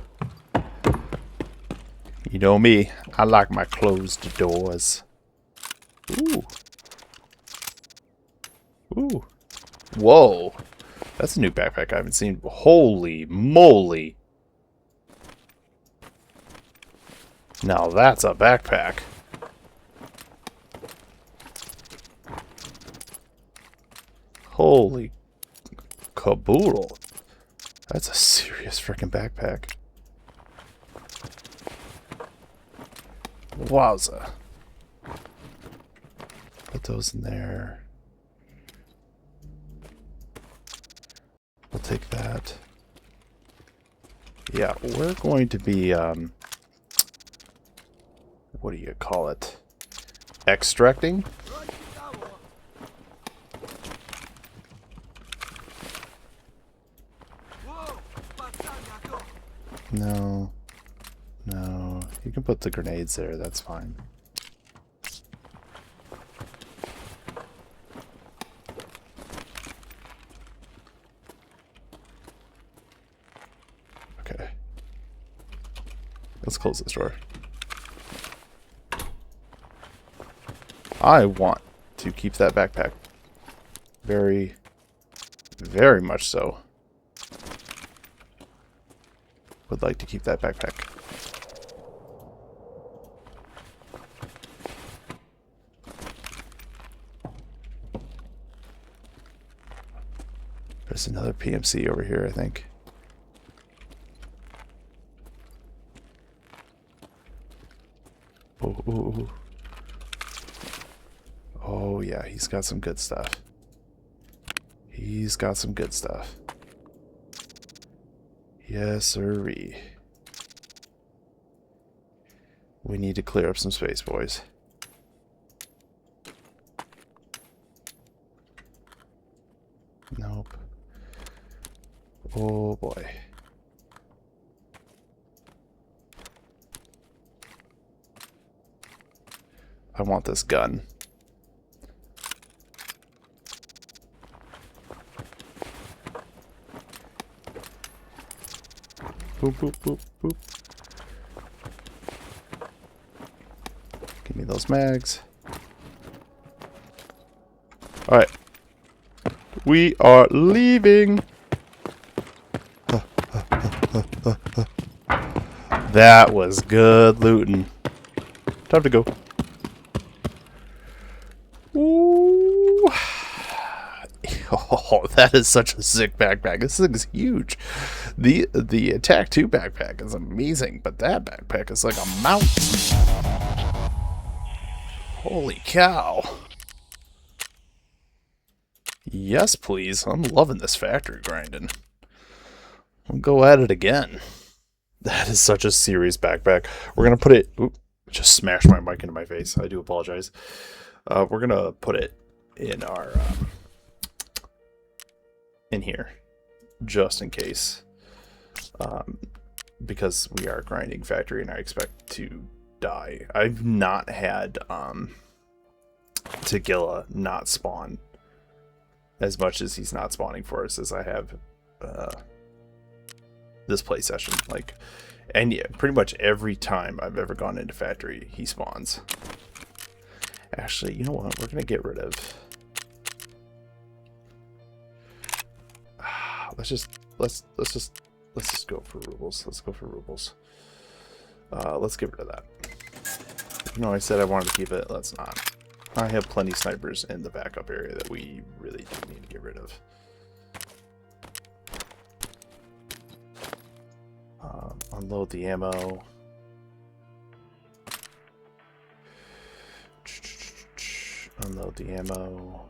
You know me, I like my closed doors. Ooh. Ooh. Whoa. That's a new backpack I haven't seen. Holy moly. Now that's a backpack. Holy caboodle. That's a serious freaking backpack. Wowza. Put those in there. We'll take that. Yeah, we're going to be, what do you call it? Extracting? No. No. You can put the grenades there, that's fine. Okay. Let's close this door. I want to keep that backpack. Very, very much so. Would like to keep that backpack. There's another PMC over here, I think. Oh, oh yeah, he's got some good stuff. He's got some good stuff. Yes, sirree. We need to clear up some space, boys. Nope. Oh boy. I want this gun. Boop, boop, boop, boop. Give me those mags. Alright. We are leaving. That was good looting. Time to go. Ooh. Oh, that is such a sick backpack. This thing is huge. The Attack 2 backpack is amazing, but that backpack is like a mountain. Holy cow. Yes, please. I'm loving this factory grinding. We'll go at it again. That is such a serious backpack. We're going to put it... Oop, just smashed my mic into my face. I do apologize. We're going to put it in our... in here. Just in case. Because we are grinding factory and I expect to die. I've not had Tagilla not spawn as much as he's not spawning for us as I have this play session. Like, and yeah, pretty much every time I've ever gone into factory, he spawns. Actually, you know what? We're gonna get rid of. Let's just go for rubles. Let's go for rubles. Let's get rid of that. No, I said I wanted to keep it. Let's not. I have plenty of snipers in the backup area that we really do need to get rid of. Unload the ammo. Unload the ammo.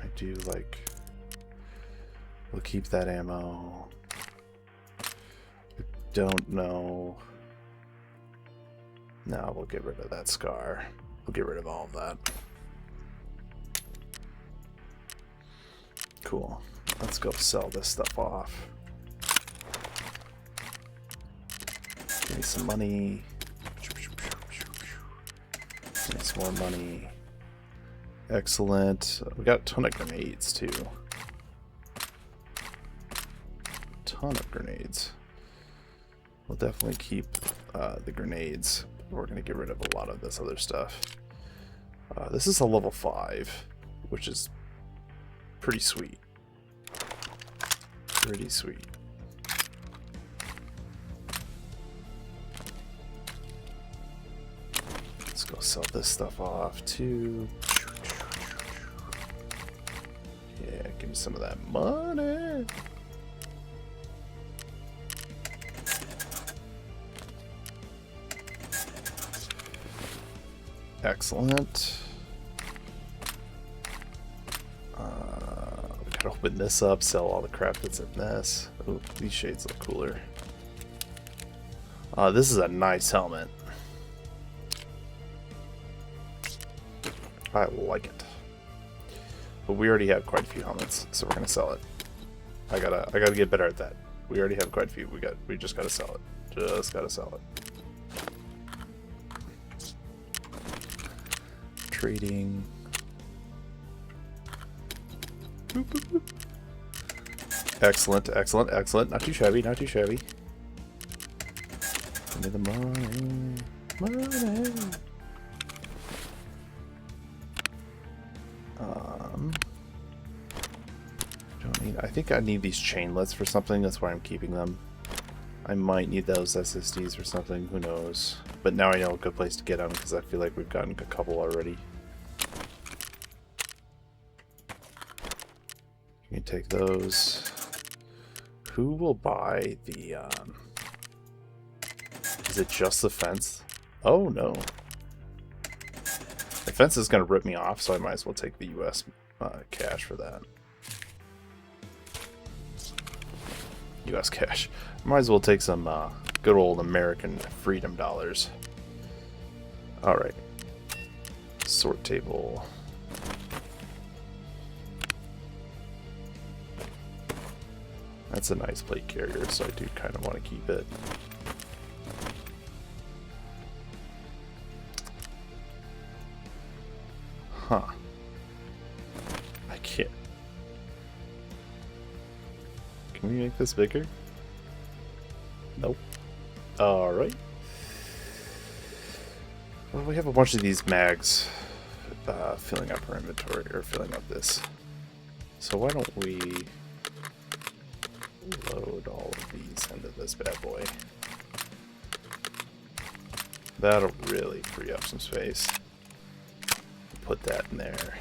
I do like... We'll keep that ammo. I don't know... No, we'll get rid of that scar. We'll get rid of all of that. Cool. Let's go sell this stuff off. Give me some money. Give me some more money. Excellent. We got a ton of grenades too. Ton of grenades. We'll definitely keep the grenades. We're going to get rid of a lot of this other stuff. This is a level 5, which is pretty sweet. Pretty sweet. Let's go sell this stuff off too. Yeah, give me some of that money. Excellent. We gotta open this up, sell all the crap that's in this. Ooh, these shades look cooler. This is a nice helmet. I like it. But we already have quite a few helmets, so we're gonna sell it. I gotta get better at that. We already have quite a few. We just gotta sell it. Just gotta sell it. Trading. Boop, boop, boop. Excellent, excellent, excellent. Not too shabby, not too shabby. Give me the money. Money. Don't need. I think I need these chainlets for something. That's why I'm keeping them. I might need those SSDs for something. Who knows? But now I know a good place to get them because I feel like we've gotten a couple already. You can take those. Who will buy the, is it just the fence? Oh, no. The fence is going to rip me off, so I might as well take the US cash for that. US cash. Might as well take some good old American freedom dollars. Alright. Sort table. That's a nice plate carrier, so I do kind of want to keep it. Huh. I can't. Can we make this bigger? Nope. Alright. Well, we have a bunch of these mags filling up our inventory, or filling up this. So why don't we load all of these into this bad boy. That'll really free up some space. put that in there.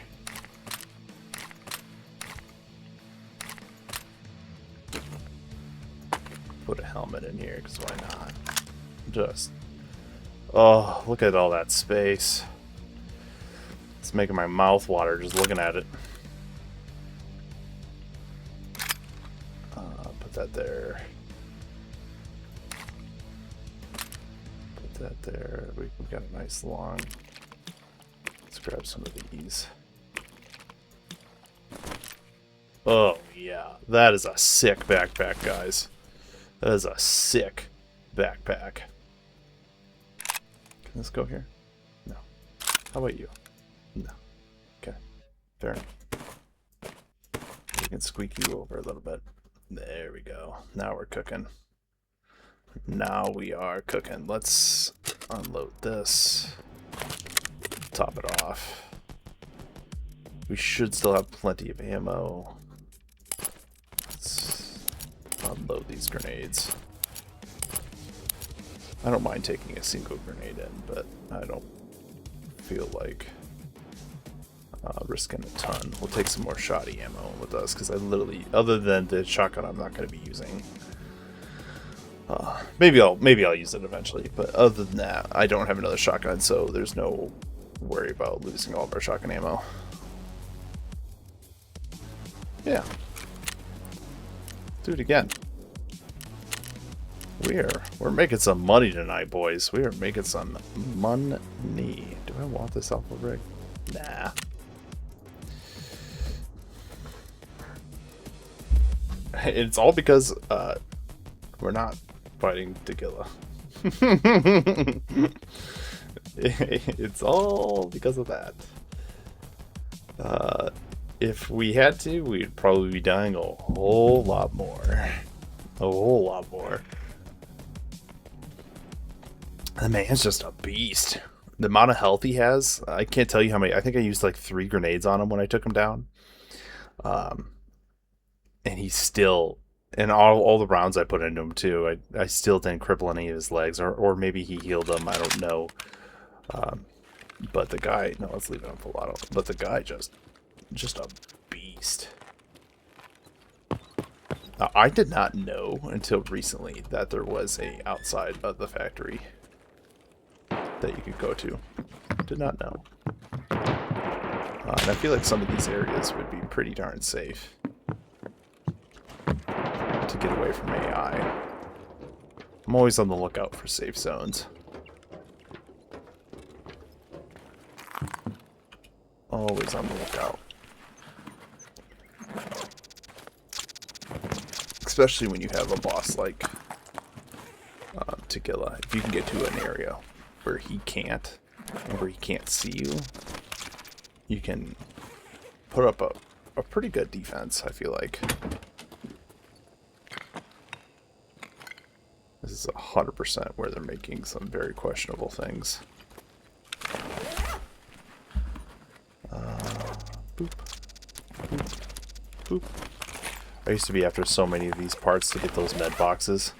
Put a helmet in here, because why not? Just... Oh, look at all that space. It's making my mouth water just looking at it. Put that there. Put that there. We've got a nice long... Let's grab some of these. Oh, yeah. That is a sick backpack, guys. That is a sick backpack. Can this go here? No. How about you? No. Okay. Fair enough. We can squeak you over a little bit. There we go. Now we're cooking. Now we are cooking. Let's unload this. Top it off. We should still have plenty of ammo. Let's unload these grenades. I don't mind taking a single grenade in, but I don't feel like risking a ton. We'll take some more shoddy ammo with us, because I literally, other than the shotgun, I'm not going to be using. Maybe I'll use it eventually, but other than that, I don't have another shotgun, so there's no worry about losing all of our shotgun ammo. Yeah. Do it again. We're making some money tonight, boys. We are making some money. Do I want this alpha rig? Nah. It's all because we're not fighting Tequila. It's all because of that. If we had to, we'd probably be dying a whole lot more. A whole lot more. The man's just a beast. The amount of health he has, I can't tell you how many. I think I used like 3 grenades on him when I took him down. And he's still, and all the rounds I put into him too, I still didn't cripple any of his legs, or maybe he healed them, I don't know. But the guy, no, let's leave it on full auto. But the guy just a beast. Now, I did not know until recently that there was a outside of the factory that you could go to. Did not know. And I feel like some of these areas would be pretty darn safe to get away from AI. I'm always on the lookout for safe zones. Always on the lookout. Especially when you have a boss like Tequila. If you can get to an area where he can't, or where he can't see you, you can put up a pretty good defense, I feel like. This is 100% where they're making some very questionable things. Boop. Boop. Boop. I used to be after so many of these parts to get those med boxes.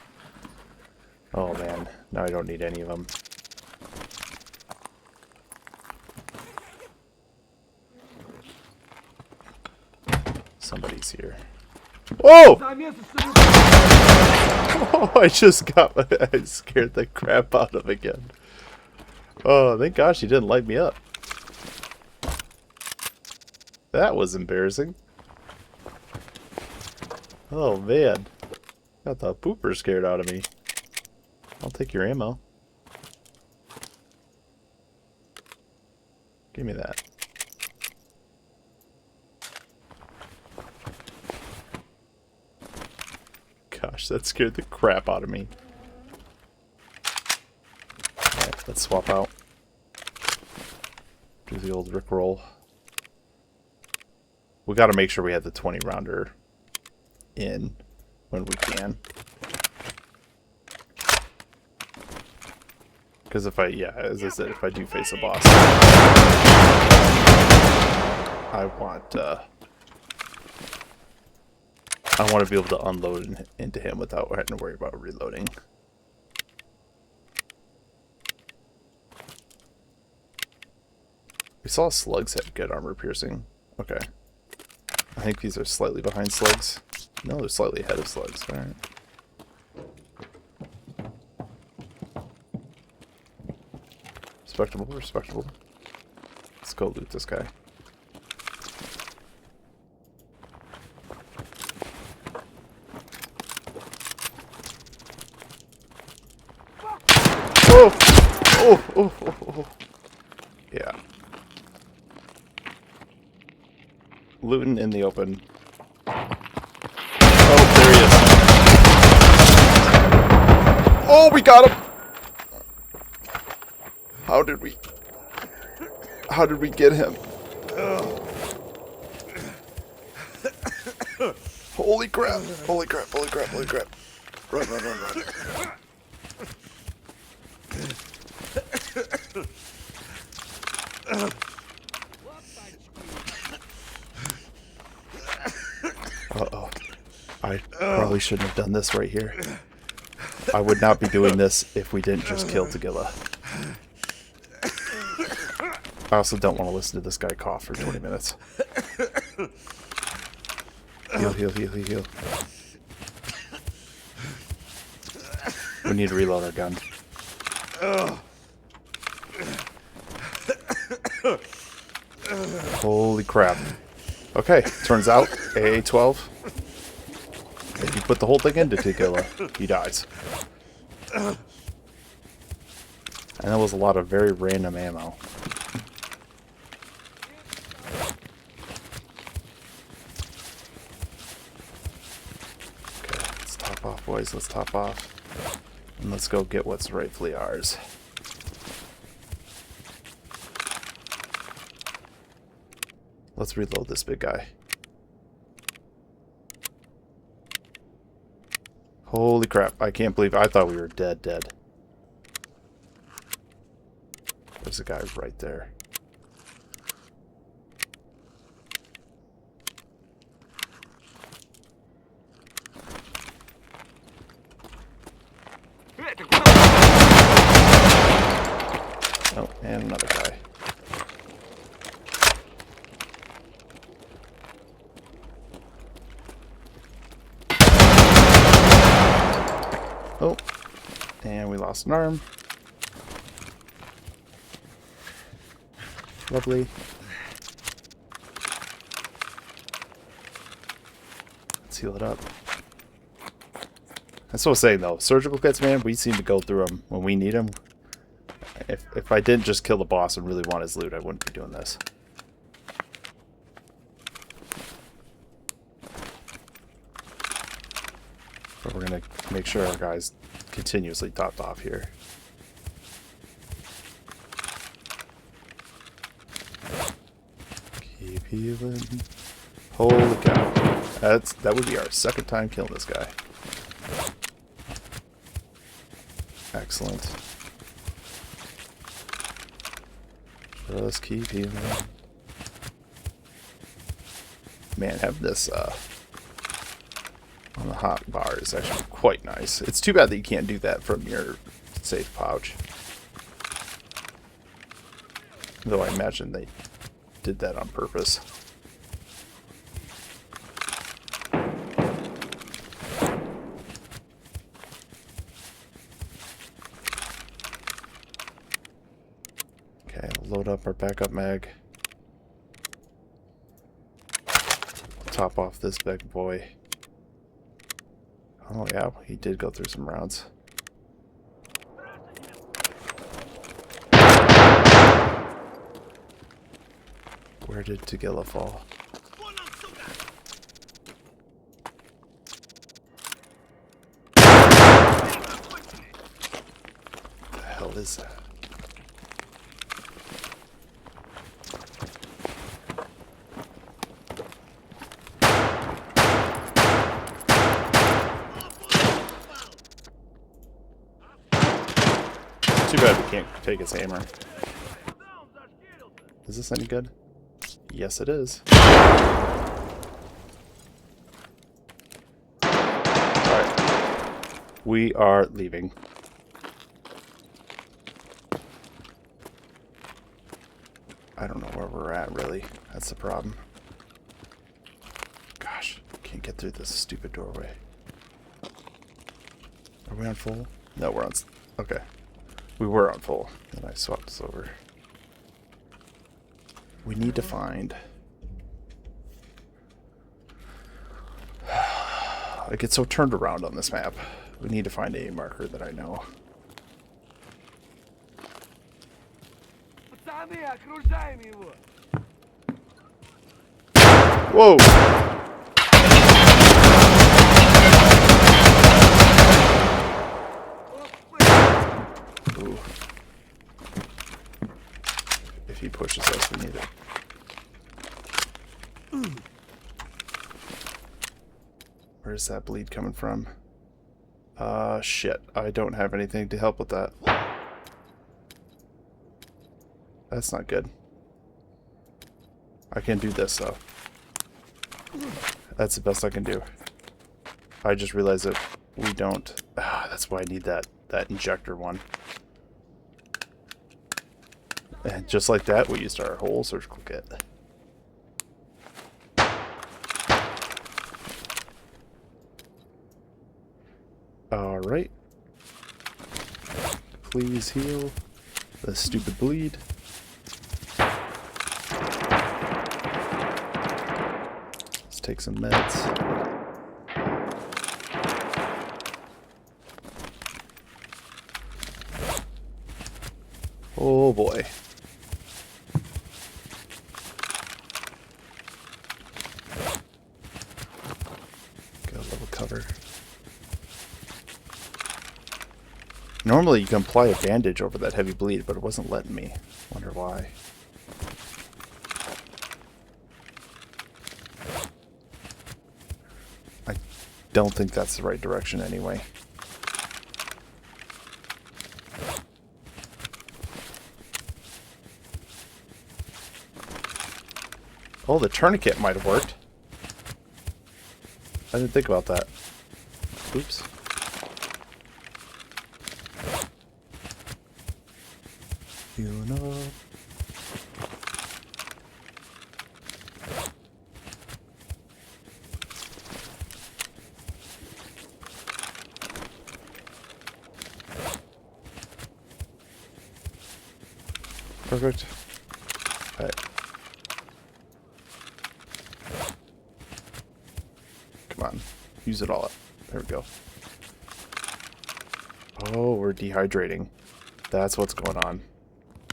Oh man, now I don't need any of them. Somebody's here. Oh! Oh, I scared the crap out of him again. Oh, thank gosh he didn't light me up. That was embarrassing. Oh man. Got the pooper scared out of me. I'll take your ammo. Give me that. Gosh, that scared the crap out of me. Alright, let's swap out. Do the old Rickroll. We gotta make sure we have the 20 rounder in when we can. Because if as I said, if I do face a boss, I want to be able to unload into him without having to worry about reloading. We saw slugs had good armor piercing. Okay. I think these are slightly behind slugs. No, they're slightly ahead of slugs. Alright. Respectable, respectable. Let's go loot this guy. Oh! Oh! Oh! Oh! Oh! Yeah. Looting in the open. Oh, there he is. Oh, we got him! How did we get him? Holy crap! Holy crap! Holy crap! Holy crap! Run, run, run, run. Uh-oh. I probably shouldn't have done this right here. I would not be doing this if we didn't just kill Tagilla. I also don't want to listen to this guy cough for 20 minutes. Heal, heal, heal, heal, heal. We need to reload our gun. Holy crap. Okay, turns out AA-12. If you put the whole thing into Tagilla, he dies. And that was a lot of very random ammo. Okay, let's top off, boys. Let's top off. And let's go get what's rightfully ours. Let's reload this big guy. Holy crap, I can't believe I thought we were dead. There's a guy right there. Oh, and another guy. Oh, and we lost an arm. Lovely. Let's heal it up. That's what I was saying though. Surgical kits, man, we seem to go through them when we need them. If I didn't just kill the boss and really want his loot, I wouldn't be doing this. But we're going to make sure our guy's continuously topped off here. Keep healing. Holy cow. That would be our second time killing this guy. Excellent. Just keep healing. Man, having this on the hot bar is actually quite nice. It's too bad that you can't do that from your safe pouch. Though I imagine they did that on purpose. Okay, we'll load up our backup mag. Top off this big boy. Oh yeah, he did go through some rounds. Where did Tagilla fall? What the hell is that? Too bad we can't take his hammer. Is this any good? Yes, it is. Alright. We are leaving. I don't know where we're at, really. That's the problem. Gosh, can't get through this stupid doorway. Are we on full? No, we're on... Okay. We were on full. Then I swapped this over. We need to find... I get so turned around on this map. We need to find a marker that I know. Whoa! Ooh. If he pushes us, we need it. Where's that bleed coming from? Shit. I don't have anything to help with that. That's not good. I can do this, though. That's the best I can do. I just realized that we don't... that's why I need that injector one. And just like that, we used our whole surgical kit. Alright. Please heal the stupid bleed. Let's take some meds. Oh boy. Got a little cover. Normally you can apply a bandage over that heavy bleed, but it wasn't letting me. Wonder why. I don't think that's the right direction anyway. Oh, the tourniquet might have worked. I didn't think about that. Oops. Healing up. Perfect. Alright. Come on. Use it all up. There we go. Oh, we're dehydrating. That's what's going on.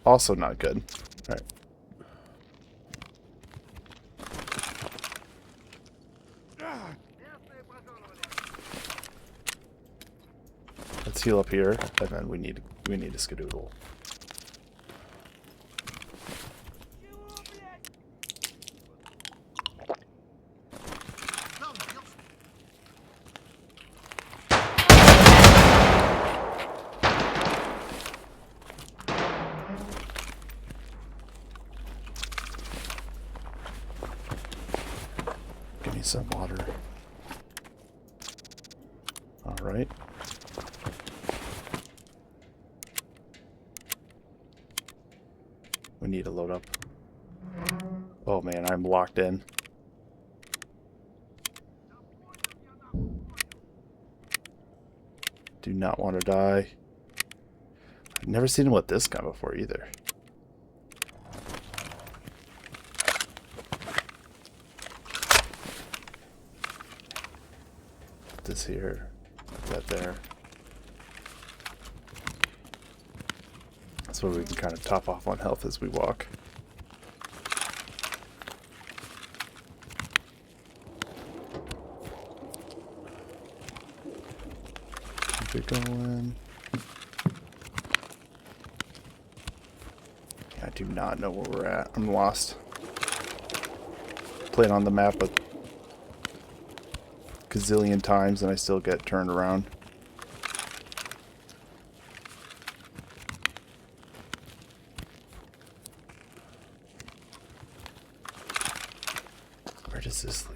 Also not good. Alright. Let's heal up here, and then we need a skedoodle. Give me some water. Alright. We need to load up. Oh man, I'm locked in. Do not want to die. I've never seen him with this gun before either. Put this here. Put that there. So we can kind of top off on health as we walk. Keep it going. I do not know where we're at. I'm lost. Played on the map a gazillion times and I still get turned around. Where does this lead?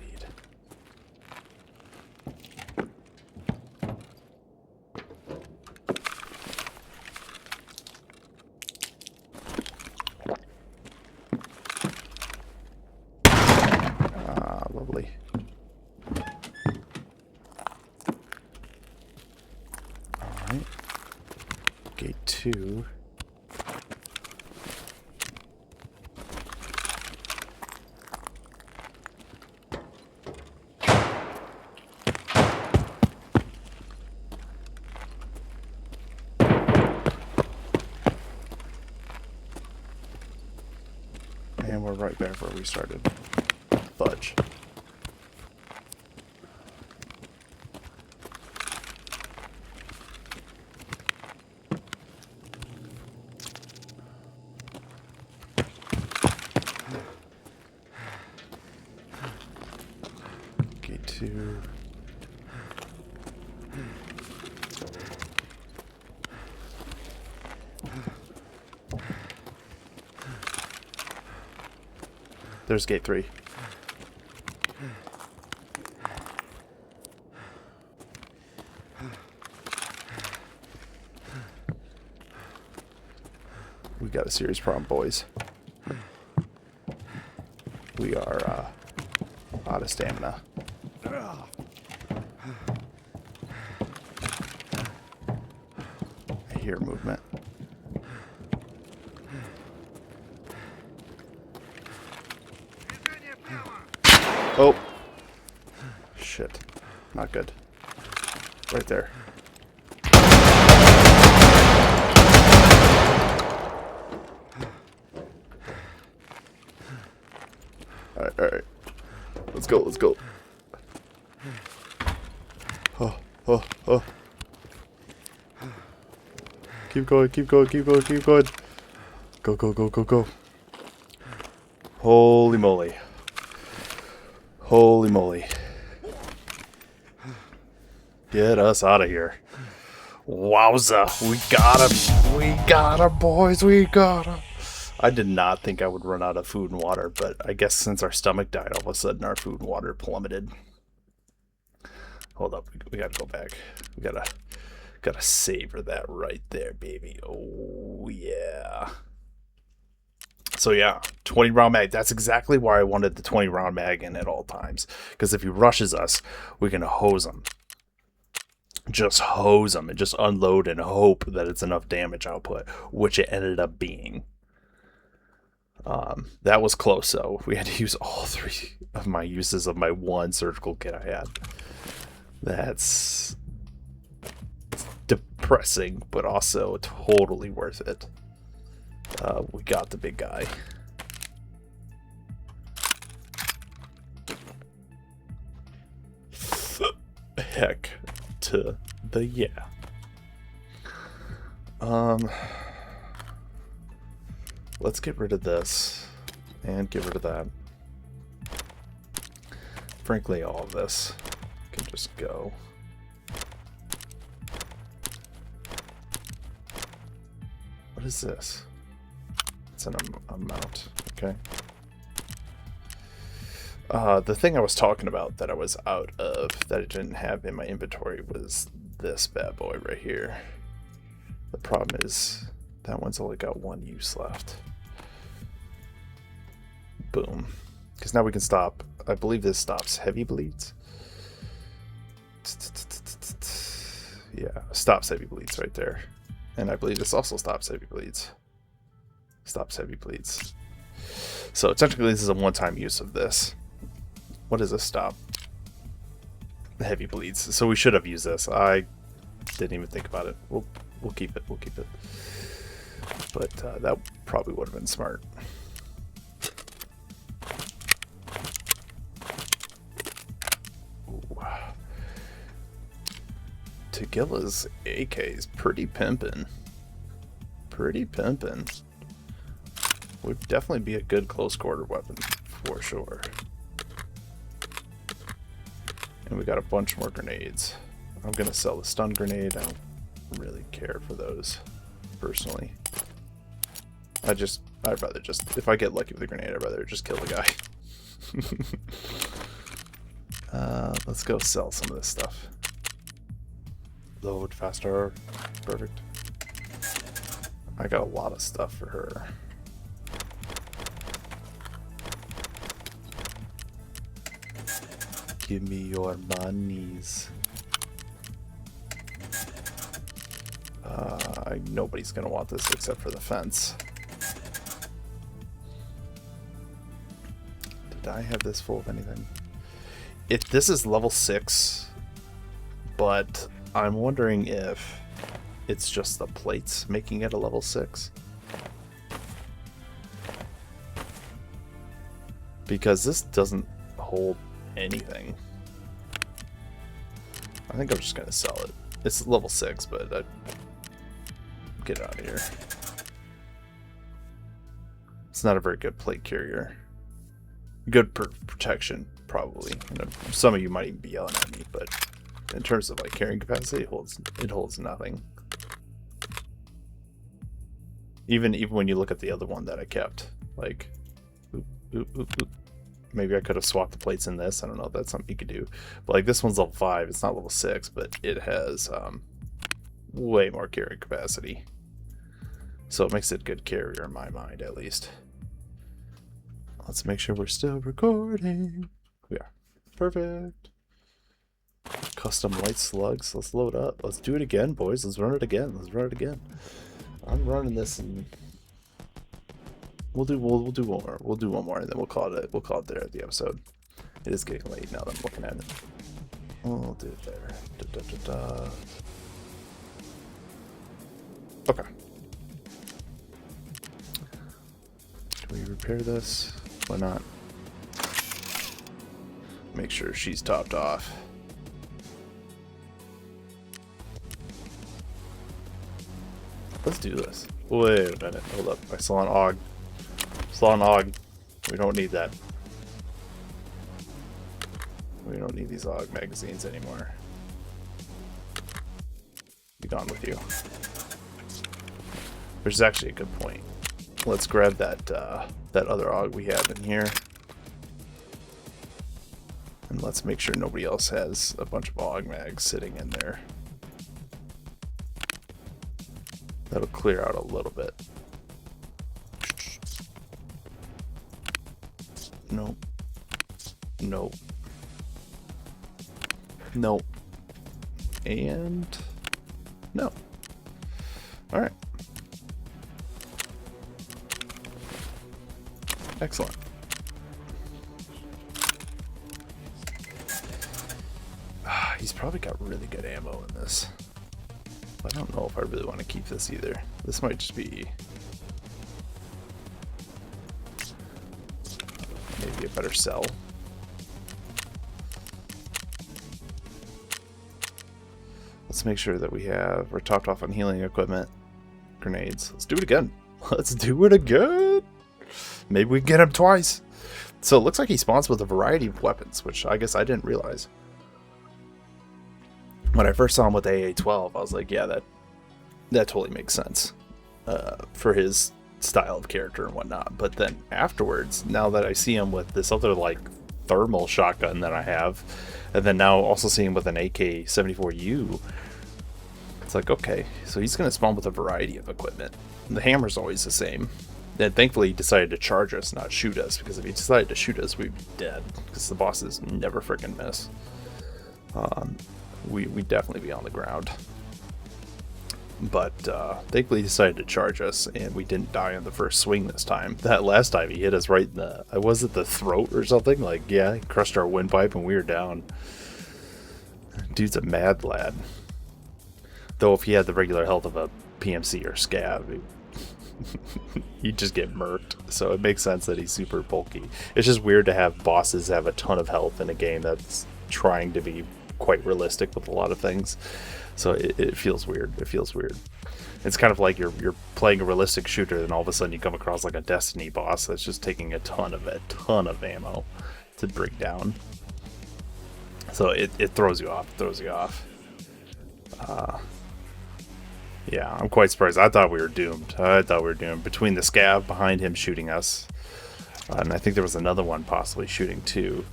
Gate 2. And we're right back where we started. Fudge. Gate 2. There's gate 3. We got a serious problem, boys. We are out of stamina. I hear movement. Oh. Shit. Not good. Right there. Alright, alright. Let's go, let's go. Oh, oh, oh. Keep going, keep going, keep going, keep going. Go, go, go, go, go. Holy moly. Holy moly. Get us out of here. Wowza. We got him. We got him, boys. We got him. I did not think I would run out of food and water, but I guess since our stomach died, all of a sudden our food and water plummeted. Hold up. We gotta go back. We gotta savor that right there, baby. Oh, yeah. So yeah, 20 round mag. That's exactly why I wanted the 20 round mag in at all times. Because if he rushes us, we can hose him. Just hose him and just unload and hope that it's enough damage output, which it ended up being. That was close, though. We had to use all 3 of my uses of my 1 surgical kit I had. That's depressing, but also totally worth it. We got the big guy. Heck to the yeah. Let's get rid of this and get rid of that. Frankly, all of this can just go. What is this? It's an amount. Okay. The thing I was talking about that I was out of, that I didn't have in my inventory, was this bad boy right here. The problem is that one's only got 1 use left. Boom. Because now we can stop. I believe this stops heavy bleeds. Yeah, stops heavy bleeds right there. And I believe this also stops heavy bleeds. Stops heavy bleeds. So technically this is a one-time use of this. What does this stop? Heavy bleeds. So we should have used this. I didn't even think about it. We'll keep it. We'll keep it. But that probably would have been smart. Ooh. Tagilla's AK is pretty pimpin'. Pretty pimpin'. Would definitely be a good close quarter weapon for sure. And we got a bunch more grenades. I'm gonna sell the stun grenade. I don't really care for those personally. I'd rather just, if I get lucky with the grenade, I'd rather just kill the guy. Let's go sell some of this stuff. Load faster. Perfect. I got a lot of stuff for her. Give me your monies. I Nobody's gonna want this except for the fence. Did I have this full of anything? This is level 6, but I'm wondering if it's just the plates making it a level 6. Because this doesn't hold anything. I think I'm just gonna sell it. It's level 6, but get out of here. It's not a very good plate carrier. Good protection, probably. You know, some of you might even be yelling at me, but in terms of like carrying capacity, it holds nothing. Even when you look at the other one that I kept, like, oop. Maybe I could have swapped the plates in this. I don't know if that's something you could do. But like this one's level 5. It's not level 6, but it has way more carrying capacity. So it makes it a good carrier in my mind, at least. Let's make sure we're still recording. We are. Perfect. Custom light slugs. Let's load up. Let's do it again, boys. Let's run it again. I'm running this and we'll do one more. We'll do one more and then we'll call it there at the episode. It is getting late now that I'm looking at it. We'll do it there. Okay. Can we repair this? Why not? Make sure she's topped off. Let's do this. Wait a minute. Hold up. I saw an AUG. We don't need that. We don't need these AUG magazines anymore. Be gone with you. Which is actually a good point. Let's grab that other AUG we have in here. And let's make sure nobody else has a bunch of AUG mags sitting in there. That'll clear out a little bit. Nope. Nope. Nope. And no. Alright. Excellent. He's probably got really good ammo in this. I don't know if I really want to keep this either. This might just be maybe a better sell. Let's make sure that we're topped off on healing equipment. Grenades. Let's do it again. Let's do it again. Maybe we can get him twice. So it looks like he spawns with a variety of weapons, which I guess I didn't realize. When I first saw him with AA-12, I was like, yeah, that totally makes sense for his style of character and whatnot. But then afterwards, now that I see him with this other like thermal shotgun that I have, and then now also seeing him with an AK-74U, it's like, okay, so he's going to spawn with a variety of equipment. The hammer's always the same. And thankfully he decided to charge us, not shoot us, because if he decided to shoot us, we'd be dead, because the bosses never freaking miss. We'd definitely be on the ground. But thankfully he decided to charge us, and we didn't die on the first swing this time. That last time he hit us right in the, was it the throat or something? Like, yeah, he crushed our windpipe and we were down. Dude's a mad lad. Though if he had the regular health of a PMC or Scav, he'd just get murked. So it makes sense that he's super bulky. It's just weird to have bosses have a ton of health in a game that's trying to be quite realistic with a lot of things. So it feels weird. It feels weird. It's kind of like you're playing a realistic shooter, and all of a sudden you come across like a Destiny boss that's just taking a ton of ammo to bring down. So it throws you off. Yeah, I'm quite surprised. I thought we were doomed. Between the Scav behind him shooting us, and I think there was another one possibly shooting too,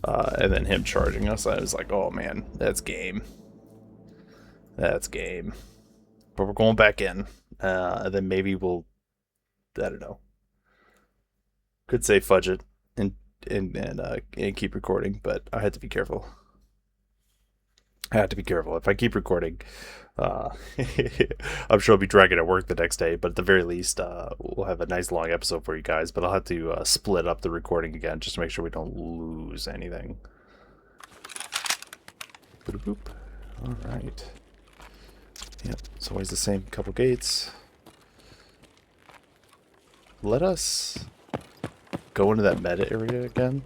and then him charging us. I was like, oh man, that's game. But we're going back in, and then maybe we'll, I don't know. Could say fudge it and keep recording, but I had to be careful. I have to be careful. If I keep recording, uh, I'm sure I'll be dragging at work the next day, but at the very least, we'll have a nice long episode for you guys. But I'll have to split up the recording again just to make sure we don't lose anything. Boop. All right. Yep, it's always the same couple gates. Let us go into that meta area again,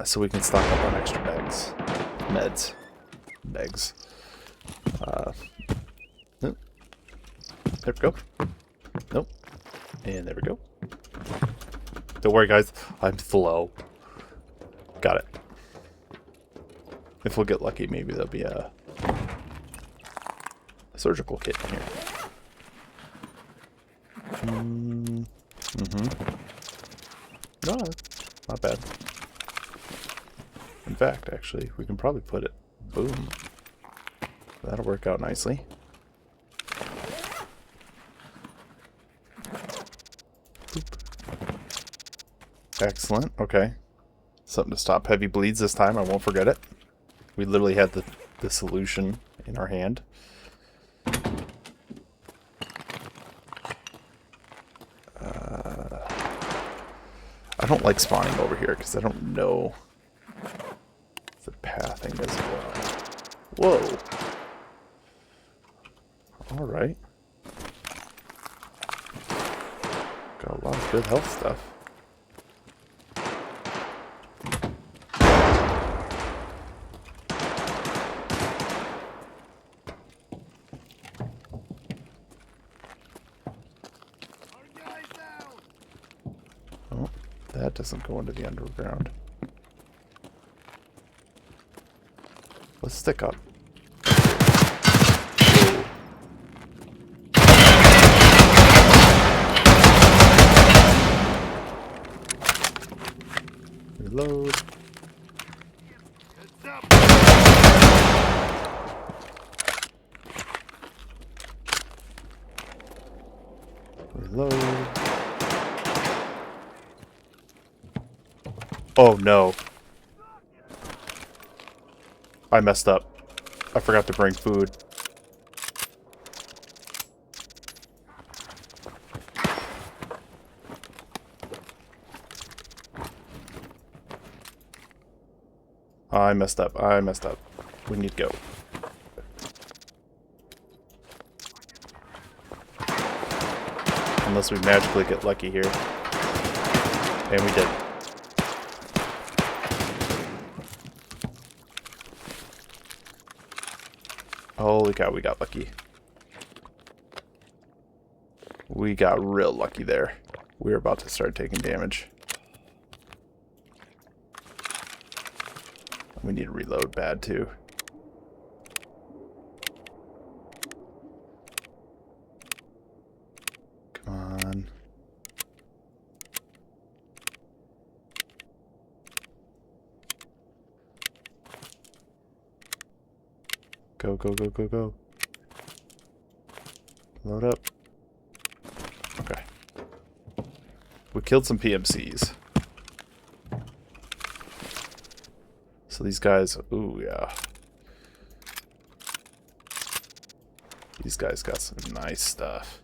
so we can stock up on extra meds. Nope. There we go. Nope. And there we go. Don't worry, guys. I'm slow. Got it. If we'll get lucky, maybe there'll be a surgical kit in here. No, not bad. In fact, actually, we can probably put it. Boom. That'll work out nicely. Boop. Excellent. Okay. Something to stop heavy bleeds this time. I won't forget it. We literally had the solution in our hand. I don't like spawning over here because I don't know the pathing as well. Whoa. Alright. Got a lot of good health stuff. Oh, that doesn't go into the underground. Let's stick up. Reload. Reload. Oh no. I messed up. I forgot to bring food. I messed up. We need to go. Unless we magically get lucky here. And we did. Holy cow, we got lucky. We got real lucky there. We were about to start taking damage. We need to reload bad too. Come on. Go, go, go, go, go. Load up. Okay. We killed some PMCs. So these guys, ooh, yeah. These guys got some nice stuff.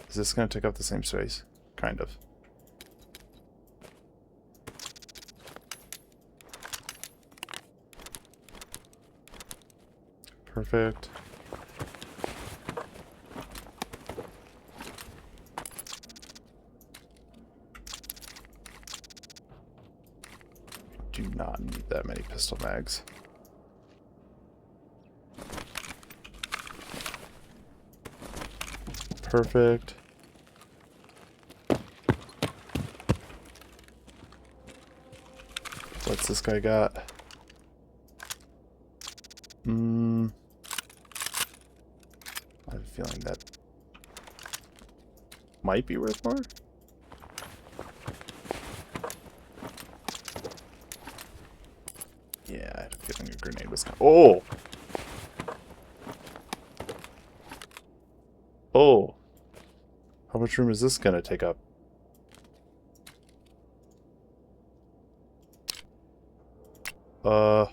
Is this going to take up the same space? Kind of. Perfect. Do not need that many pistol mags. Perfect. What's this guy got? I have a feeling that might be worth more. Yeah, I had a feeling a grenade was coming. Oh! Oh! How much room is this gonna take up? Alright.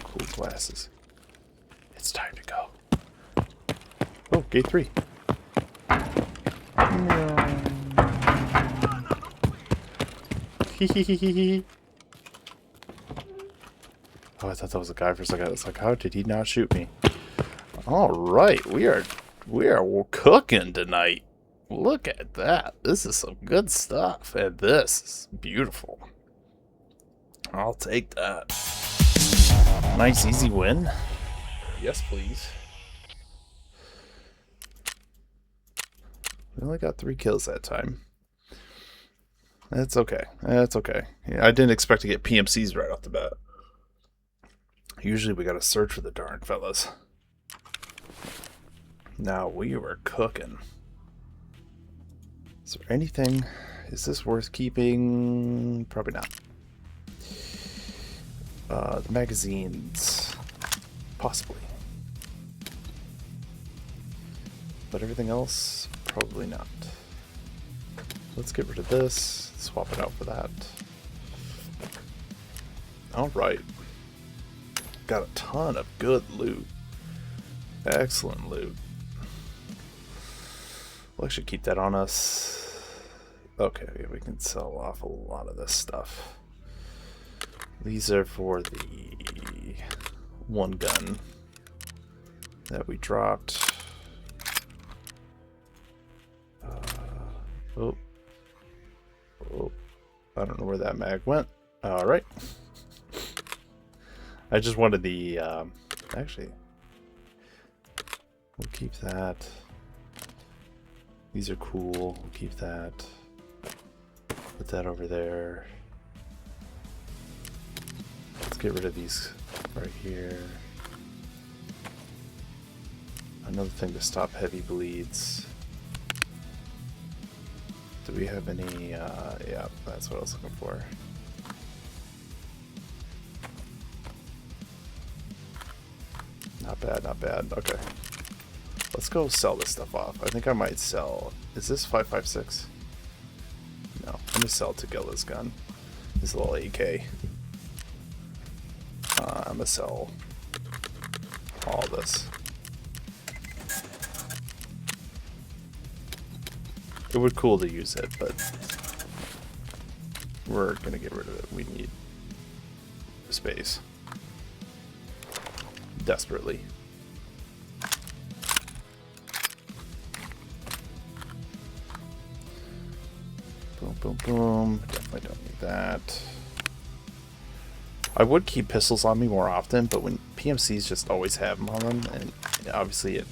Cool glasses. It's time to go. Oh, gate 3. Hehehehe. Oh, I thought that was a guy for a second. It's like, how did he not shoot me? All right, we are cooking tonight. Look at that. This is some good stuff, and this is beautiful. I'll take that. Nice, easy win. Yes, please. We only got 3 kills that time. That's okay. That's okay. Yeah, I didn't expect to get PMCs right off the bat. Usually we gotta search for the darn fellas. Now we were cooking. Is there anything? Is this worth keeping? Probably not. The magazines. Possibly. But everything else, probably not. Let's get rid of this. Swap it out for that. Alright. Got a ton of good loot. Excellent loot. We'll actually keep that on us. Okay, we can sell off a lot of this stuff. These are for the one gun that we dropped. Oh, I don't know where that mag went. All right. I just wanted the, actually, we'll keep that. These are cool. We'll keep that. Put that over there. Let's get rid of these right here. Another thing to stop heavy bleeds. Do we have any, yeah, that's what I was looking for. Not bad, not bad. Okay. Let's go sell this stuff off. I think I might sell... Is this 5.56? No. I'm going to sell Tagilla's gun. His little AK. I'm going to sell all this. It would be cool to use it, but we're going to get rid of it. We need space. Desperately. Boom, boom, boom. Definitely don't need that. I would keep pistols on me more often, but when PMCs just always have them on them, and obviously it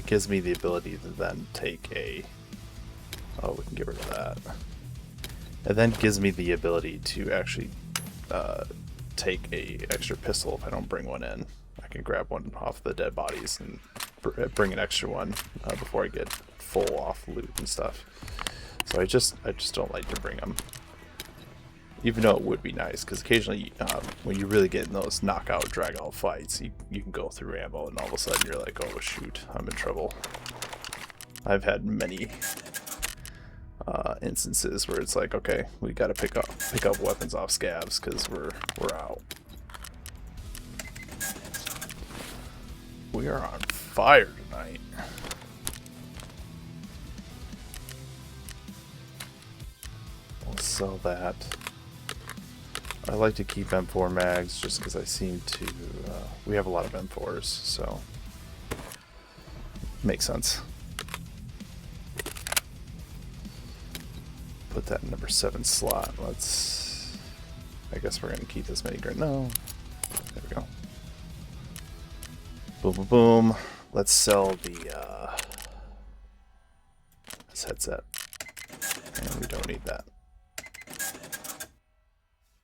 gives me the ability to then take a... Oh, we can get rid of that. It then gives me the ability to actually take a extra pistol if I don't bring one in. I can grab one off the dead bodies and bring an extra one before I get full off loot and stuff. So I just don't like to bring them, even though it would be nice, because occasionally when you really get in those knockout, drag out fights, you can go through ammo and all of a sudden you're like, oh shoot, I'm in trouble. I've had many instances where it's like, okay, we got to pick up weapons off scavs because we're out. We are on fire tonight. We'll sell that. I like to keep M4 mags just because I seem to... we have a lot of M4s, so... Makes sense. Put that in number 7 slot. Let's... I guess we're going to keep this many... No. There we go. Boom, boom, boom. Let's sell the, this headset. And we don't need that.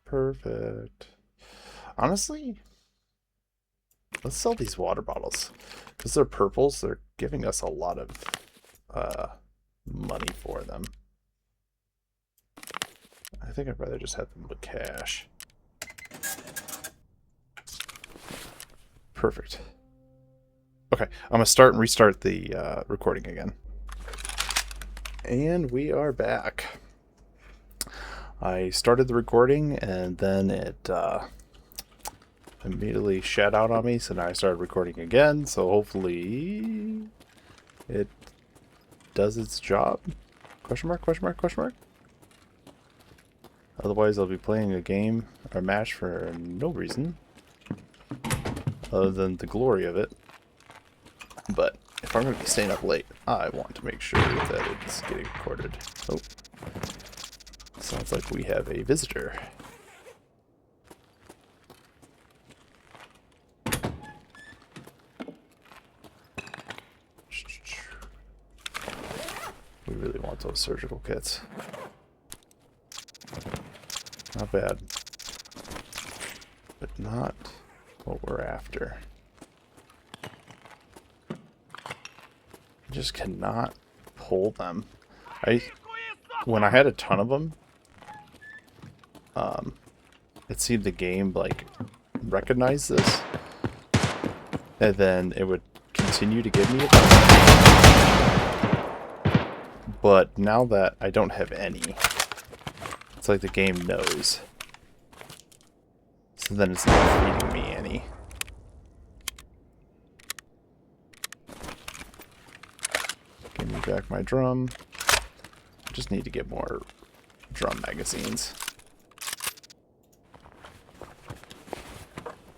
Perfect. Honestly, let's sell these water bottles. Because they're purples, they're giving us a lot of money for them. think I'd rather just have them with cash. Perfect. Okay, I'm going to start and restart the recording again. And we are back. I started the recording and then it immediately shat out on me, so now I started recording again, so hopefully it does its job? Question mark, question mark, question mark? Otherwise I'll be playing a game or match for no reason other than the glory of it. But if I'm going to be staying up late, I want to make sure that it's getting recorded. Oh. Sounds like we have a visitor. We really want those surgical kits. Not bad. But not what we're after. I just cannot pull them. When I had a ton of them, it seemed the game like recognized this, and then it would continue to give me it. But now that I don't have any, it's like the game knows. So then it's not feeding me any. Give me back my drum. I just need to get more drum magazines.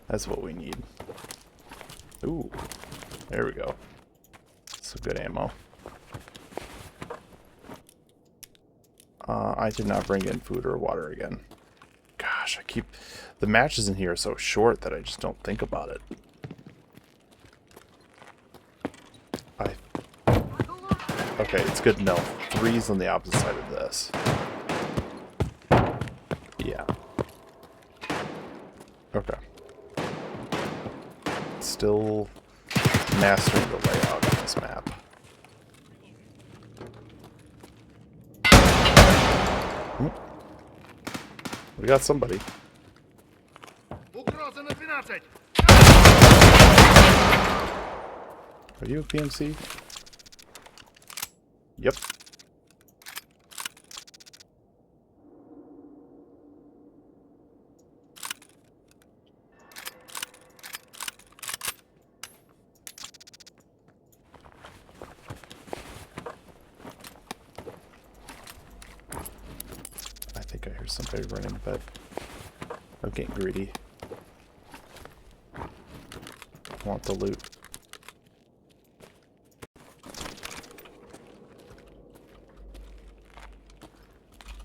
That's what we need. Ooh, there we go. Some good ammo. I did not bring in food or water again. Gosh, the matches in here are so short that I just don't think about it. Okay, it's good to know. 3's on the opposite side of this. Yeah. Okay. Still mastering the layout on this map. We got somebody. Are you a PMC? Yep. I think I hear somebody running, but I'm getting greedy. I want the loot.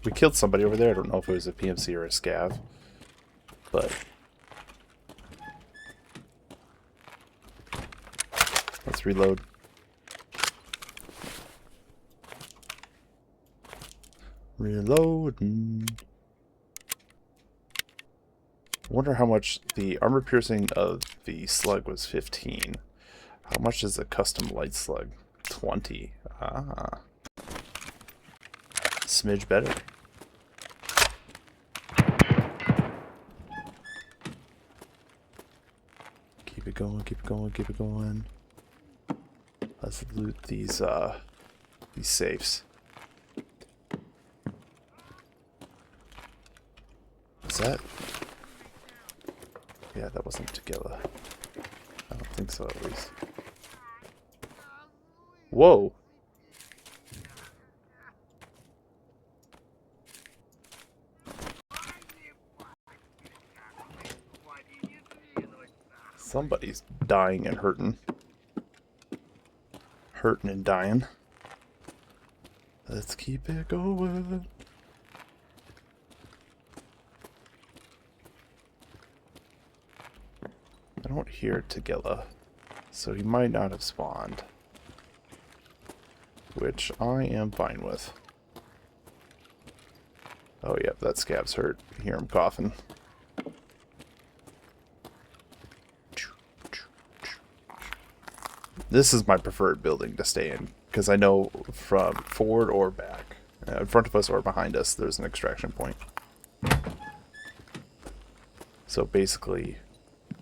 We killed somebody over there. I don't know if it was a PMC or a scav, but let's reload. Reloading. I wonder how much the armor piercing of the slug was 15. How much is a custom light slug? 20. Ah. Smidge better. Keep it going, keep it going, keep it going. Let's loot these safes. Is that? Yeah, that wasn't tequila. I don't think so, at least. Whoa! Somebody's dying and hurting. Hurting and dying. Let's keep it going. I don't hear Tagilla, so he might not have spawned. Which I am fine with. Oh yep, that scab's hurt. I hear him coughing. This is my preferred building to stay in, because I know from forward or back, in front of us or behind us, there's an extraction point. So basically,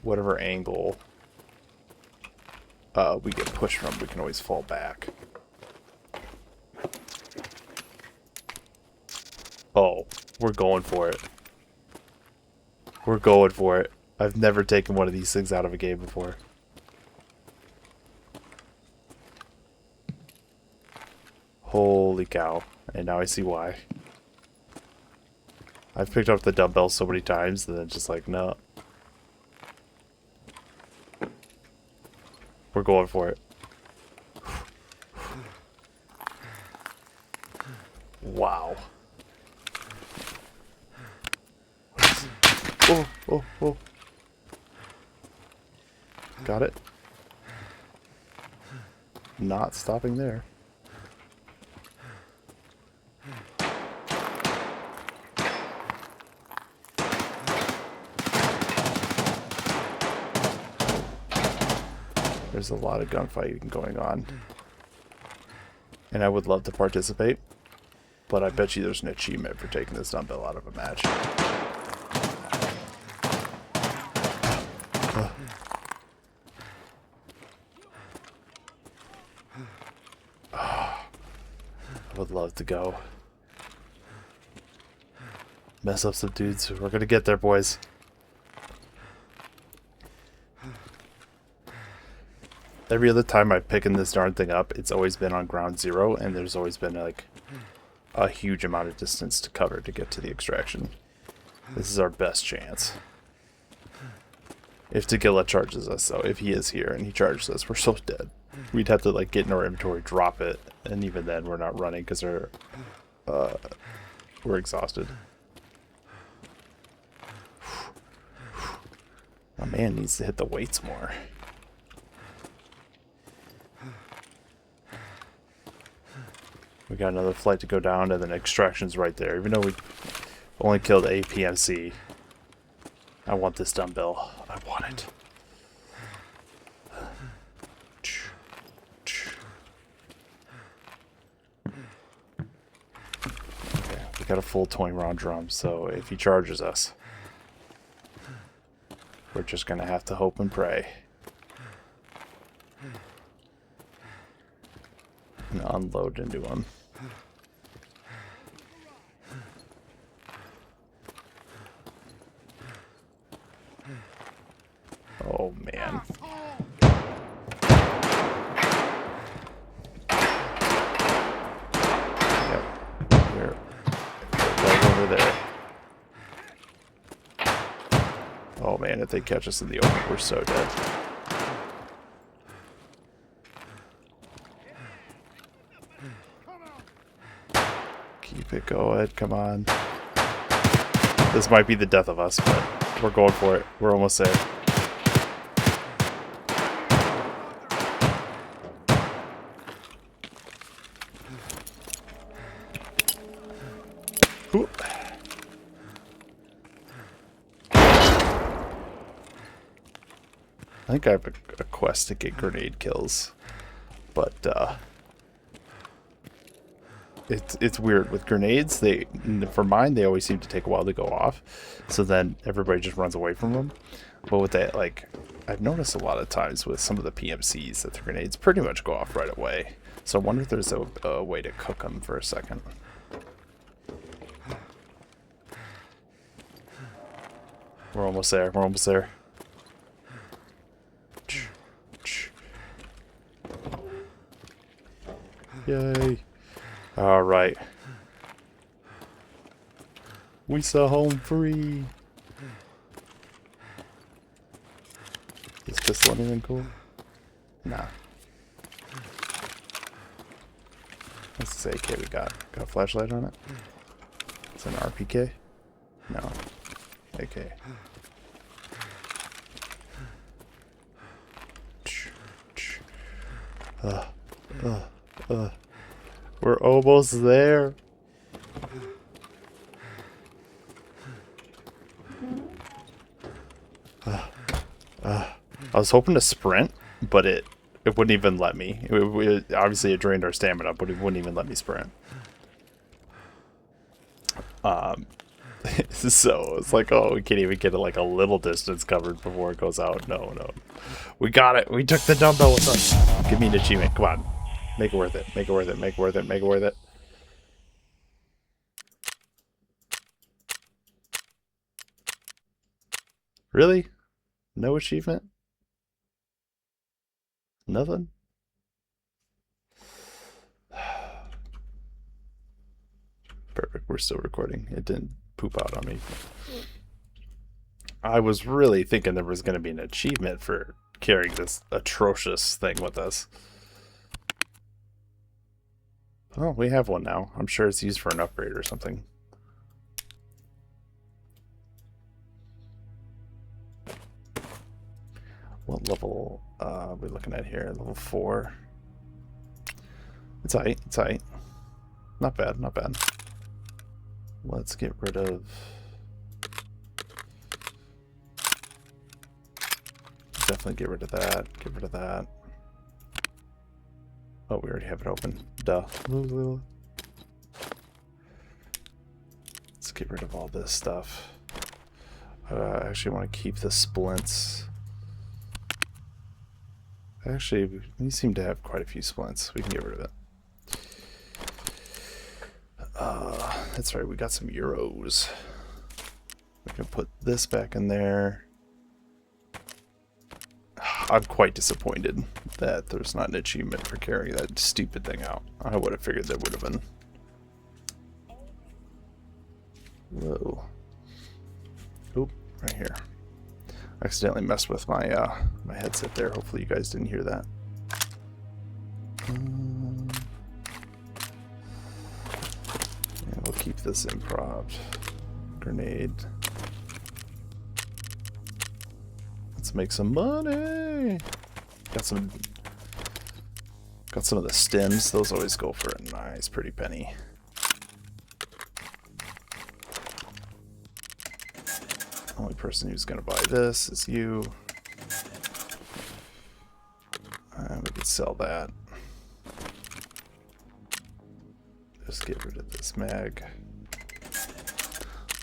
whatever angle we get pushed from, we can always fall back. Oh, we're going for it. We're going for it. I've never taken one of these things out of a game before. Holy cow. And now I see why. I've picked up the dumbbells so many times and then just like, no. We're going for it. Wow. Oh, oh, oh. Got it. Not stopping there. There's a lot of gunfighting going on. And I would love to participate, but I bet you there's an achievement for taking this dumbbell out of a match. I would love to go. Mess up some dudes. We're gonna get there, boys. Every other time I've picked this darn thing up, it's always been on ground zero, and there's always been like a huge amount of distance to cover to get to the extraction. This is our best chance. If Tequila charges us, though, if he is here and he charges us, we're so dead. We'd have to like get in our inventory, drop it, and even then we're not running because we're exhausted. My man needs to hit the weights more. We got another flight to go down, and then extraction's right there. Even though we only killed a PMC, I want this dumbbell. I want it. Okay, we got a full 20-round drum, so if he charges us, we're just gonna have to hope and pray. And unload into him. Oh man. Yep. We're right over there. Oh man, if they catch us in the open, we're so dead. Keep it going, come on. This might be the death of us, but we're going for it. We're almost there. Ooh. I think I have a quest to get grenade kills, but it's weird with grenades. For mine, they always seem to take a while to go off, so then everybody just runs away from them. But with that, like, I've noticed a lot of times with some of the PMCs that the grenades pretty much go off right away. So I wonder if there's a way to cook them for a second. We're almost there. We're almost there. Yay. Alright. We saw home free. Is pistol anything cool? Nah. What's this AK we got? Got a flashlight on it? It's an RPK? No. AK. We're almost there. I was hoping to sprint, but it wouldn't even let me. Obviously, it drained our stamina, but it wouldn't even let me sprint. So it's like, oh, we can't even get like a little distance covered before it goes out. No, no. We got it. We took the dumbbell with us. Give me an achievement. Come on. Make it worth it. Make it worth it. Make it worth it. Make it worth it. Really? No achievement? Nothing? Perfect. We're still recording. It didn't poop out on me. I was really thinking there was going to be an achievement for carrying this atrocious thing with us. Oh, we have one now. I'm sure it's used for an upgrade or something. What level are we looking at here? Level 4. It's aight. It's aight. Not bad. Not bad. Let's get rid of... Definitely get rid of that. Get rid of that. Oh, we already have it open. Duh. Let's get rid of all this stuff. I actually want to keep the splints. Actually, we seem to have quite a few splints. We can get rid of it. That's right, we got some euros. We can put this back in there. I'm quite disappointed that there's not an achievement for carrying that stupid thing out. I would have figured there would have been. Whoa. Oop, right here. I accidentally messed with my my headset there. Hopefully you guys didn't hear that. Yeah, we'll keep this improv. Grenade. Let's make some money. Got some of the stems. Those always go for a nice pretty penny. Only person who's gonna buy this is you. And we could sell that. Just get rid of this mag.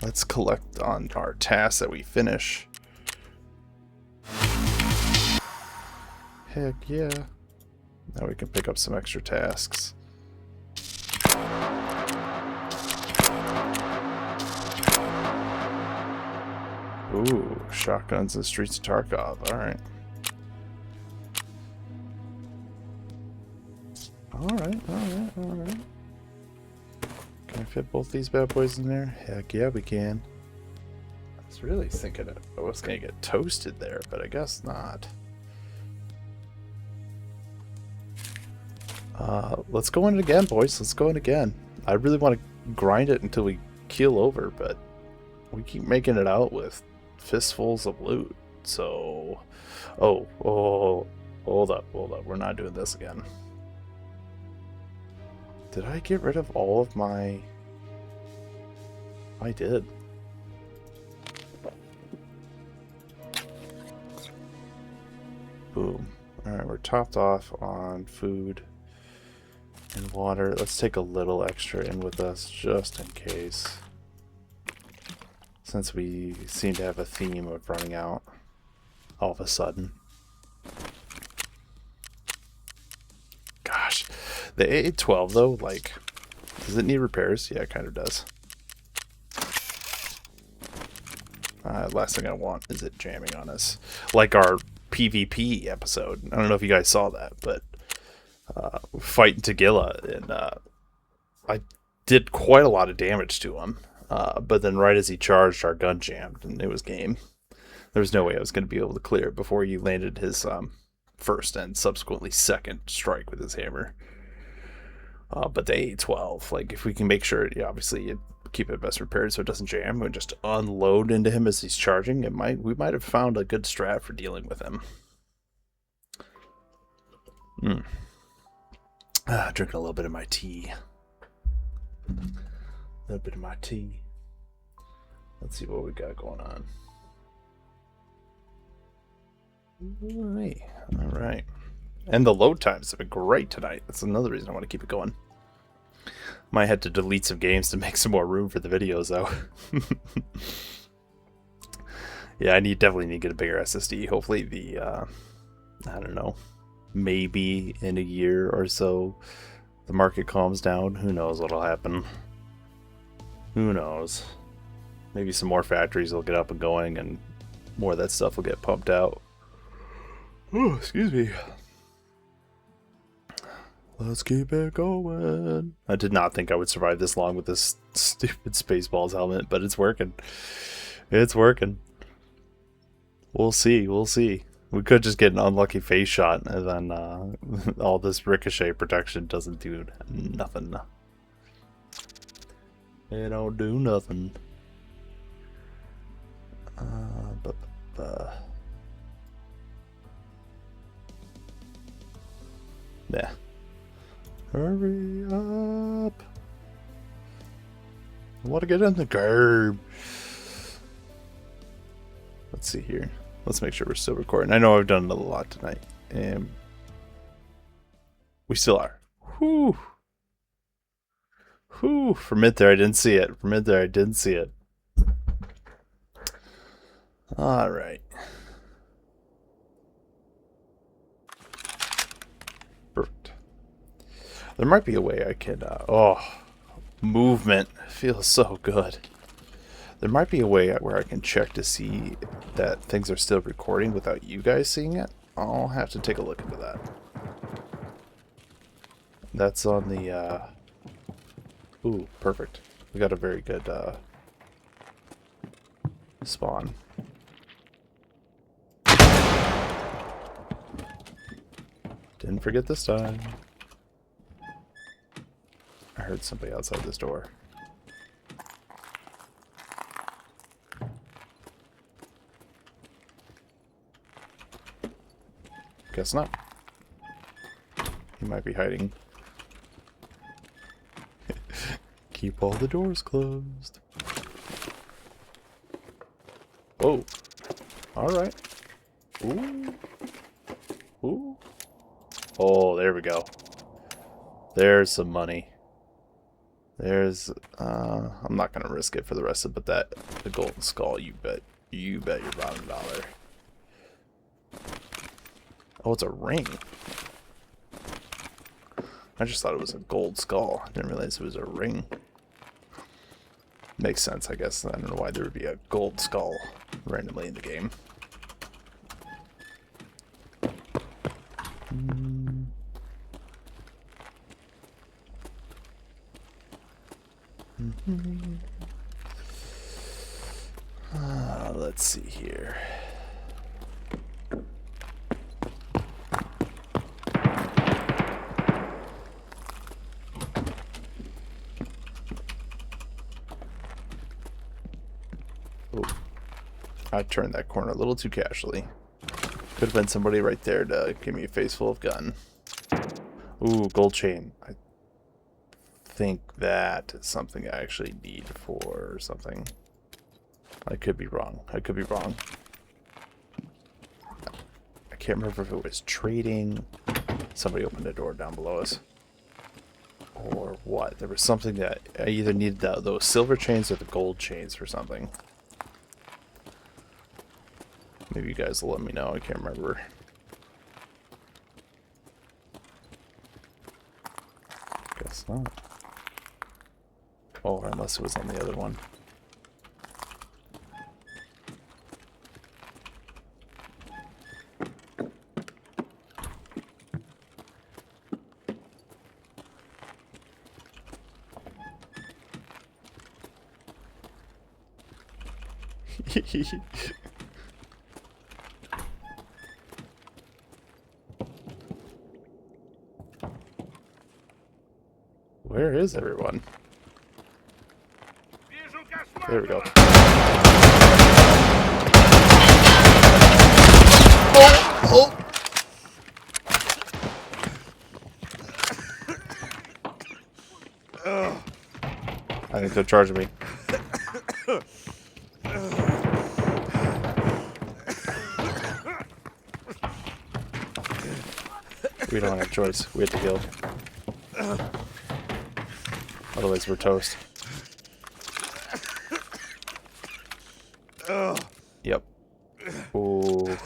Let's collect on our tasks that we finish. Heck yeah. Now we can pick up some extra tasks. Ooh, shotguns in the streets of Tarkov. Alright. Alright. Can I fit both these bad boys in there? Heck yeah, we can. I was really thinking I was going to get toasted there, but I guess not. Let's go in it again, boys. Let's go in again. I really want to grind it until we keel over, but we keep making it out with fistfuls of loot. So, oh, hold up. We're not doing this again. Did I get rid of all of my... I did. Boom. Alright, we're topped off on food and water. Let's take a little extra in with us just in case. Since we seem to have a theme of running out all of a sudden. Gosh. The A12 though, like, does it need repairs? Yeah, it kind of does. Last thing I want is it jamming on us. Like our PvP episode. I don't know if you guys saw that, but fighting Tagilla, and I did quite a lot of damage to him. But then right as he charged, our gun jammed, and it was game. There was no way I was going to be able to clear it before he landed his first and subsequently second strike with his hammer. But the A12, like, if we can make sure, yeah, obviously you keep it best repaired so it doesn't jam, and just unload into him as he's charging, we might have found a good strat for dealing with him. Drinking a little bit of my tea. Let's see what we got going on. All right. And the load times have been great tonight. That's another reason I want to keep it going. Might have to delete some games to make some more room for the videos, though. Yeah, definitely need to get a bigger SSD. Hopefully I don't know, maybe in a year or so, the market calms down. Who knows what'll happen? Who knows? Maybe some more factories will get up and going, and more of that stuff will get pumped out. Oh, excuse me. Let's keep it going. I did not think I would survive this long with this stupid Spaceballs helmet, but it's working. It's working. We'll see. We'll see. We could just get an unlucky face shot, and then all this ricochet protection doesn't do nothing. It don't do nothing. Yeah. Hurry up. I want to get in the curb. Let's see here. Let's make sure we're still recording. I know I've done a lot tonight. And we still are. Whew. Whew. From mid there, I didn't see it. From mid there, I didn't see it. Alright. Perfect. There might be a way I can... movement feels so good. There might be a way where I can check to see that things are still recording without you guys seeing it. I'll have to take a look into that. That's on the... Ooh, perfect. We got a very good spawn. Didn't forget this time. I heard somebody outside this door. Guess not. He might be hiding. Keep all the doors closed. Oh. Alright. Ooh. Ooh. Oh, there we go. There's some money. There's, I'm not gonna risk it for the rest of it, but the golden skull, you bet your bottom dollar. Oh, it's a ring. I just thought it was a gold skull. I didn't realize it was a ring. Makes sense, I guess. I don't know why there would be a gold skull randomly in the game. Let's see here. Oh, I turned that corner a little too casually. Could have been somebody right there to give me a face full of gun. Ooh, gold chain. I think that is something I actually need for something. I could be wrong. I could be wrong. I can't remember if it was trading. Somebody opened a door down below us. Or what? There was something that I either needed those silver chains or the gold chains for something. Maybe you guys will let me know. I can't remember. Guess not. Oh, unless it was on the other one. Where is everyone? There we go. Oh! I think they're charging me. We don't have a choice. We have to heal. Otherwise, we're toast. Yep. Ooh.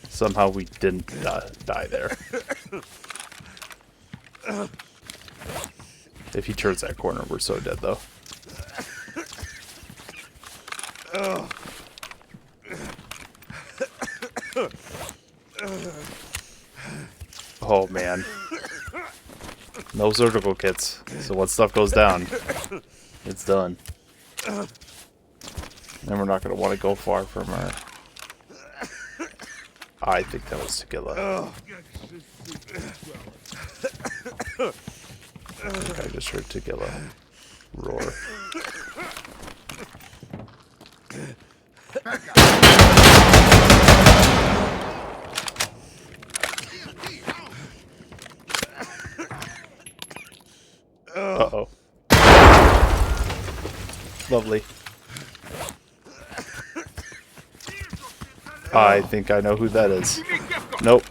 Somehow we didn't die there. If he turns that corner, we're so dead, though. Oh, man. No surgical kits. So once stuff goes down, it's done. And we're not going to want to go far from our... I think that was Tequila. I think I just heard Tequila roar. Uh-oh. Lovely. I think I know who that is. Nope.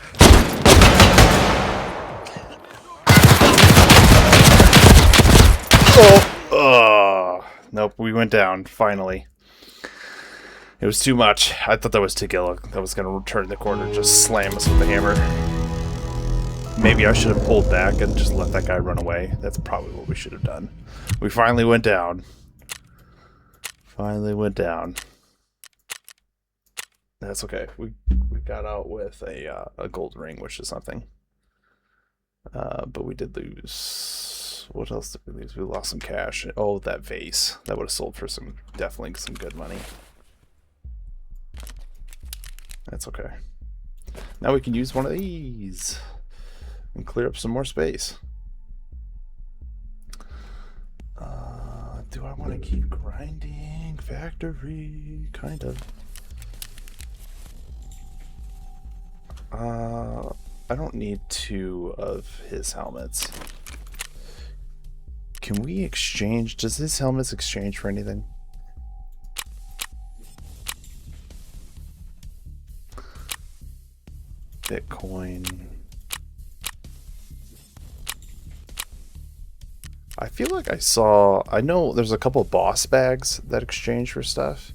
Oh! Nope, we went down, finally. It was too much. I thought that was Tequila. That was going to turn the corner and just slam us with the hammer. Maybe I should have pulled back and just let that guy run away. That's probably what we should have done. We finally went down. Finally went down. That's okay. We got out with a gold ring, which is something. But we did lose. What else did we lose? We lost some cash. Oh, that vase. That would have sold for definitely some good money. That's okay. Now we can use one of these and clear up some more space. Do I want to keep grinding? Factory, kind of. I don't need 2 of his helmets. Can we exchange? Does his helmets exchange for anything? Bitcoin. I feel like I know there's a couple of boss bags that exchange for stuff,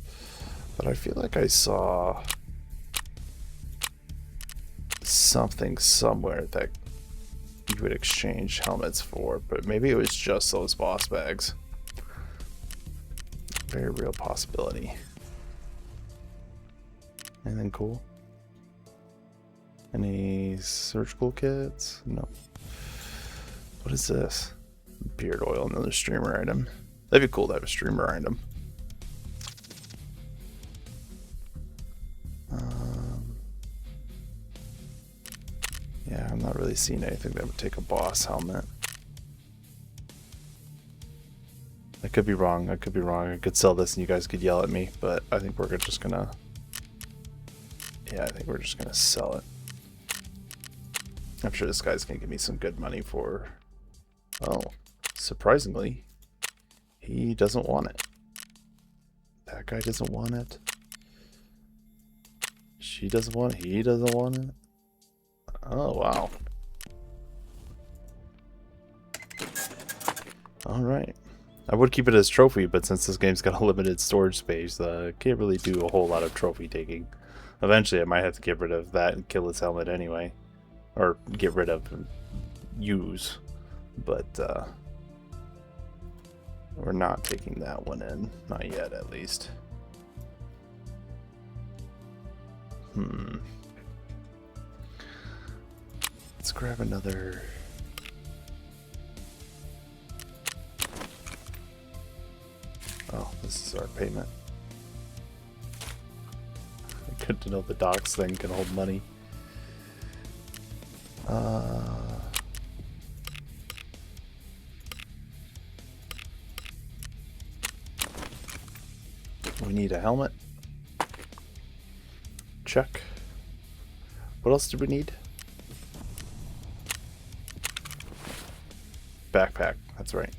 but I feel like I saw something somewhere that you would exchange helmets for, but maybe it was just those boss bags. Very real possibility. Anything cool? Any surgical kits? No. What is this? Beard oil, another streamer item. That'd be cool to have a streamer item. Yeah, I'm not really seeing anything that would take a boss helmet. I could be wrong. I could be wrong. I could sell this and you guys could yell at me, but I think we're just gonna... Yeah, I think we're just gonna sell it. I'm sure this guy's gonna give me some good money for... Oh, surprisingly, he doesn't want it. That guy doesn't want it. She doesn't want it. He doesn't want it. Oh, wow. Alright. I would keep it as trophy, but since this game's got a limited storage space, can't really do a whole lot of trophy taking. Eventually, I might have to get rid of that and kill his helmet anyway. Or get rid of and use. But, we're not taking that one in. Not yet, at least. Let's grab another... Oh, this is our payment. Good to know the docks thing can hold money. We need a helmet. Check. What else do we need? Backpack. That's right.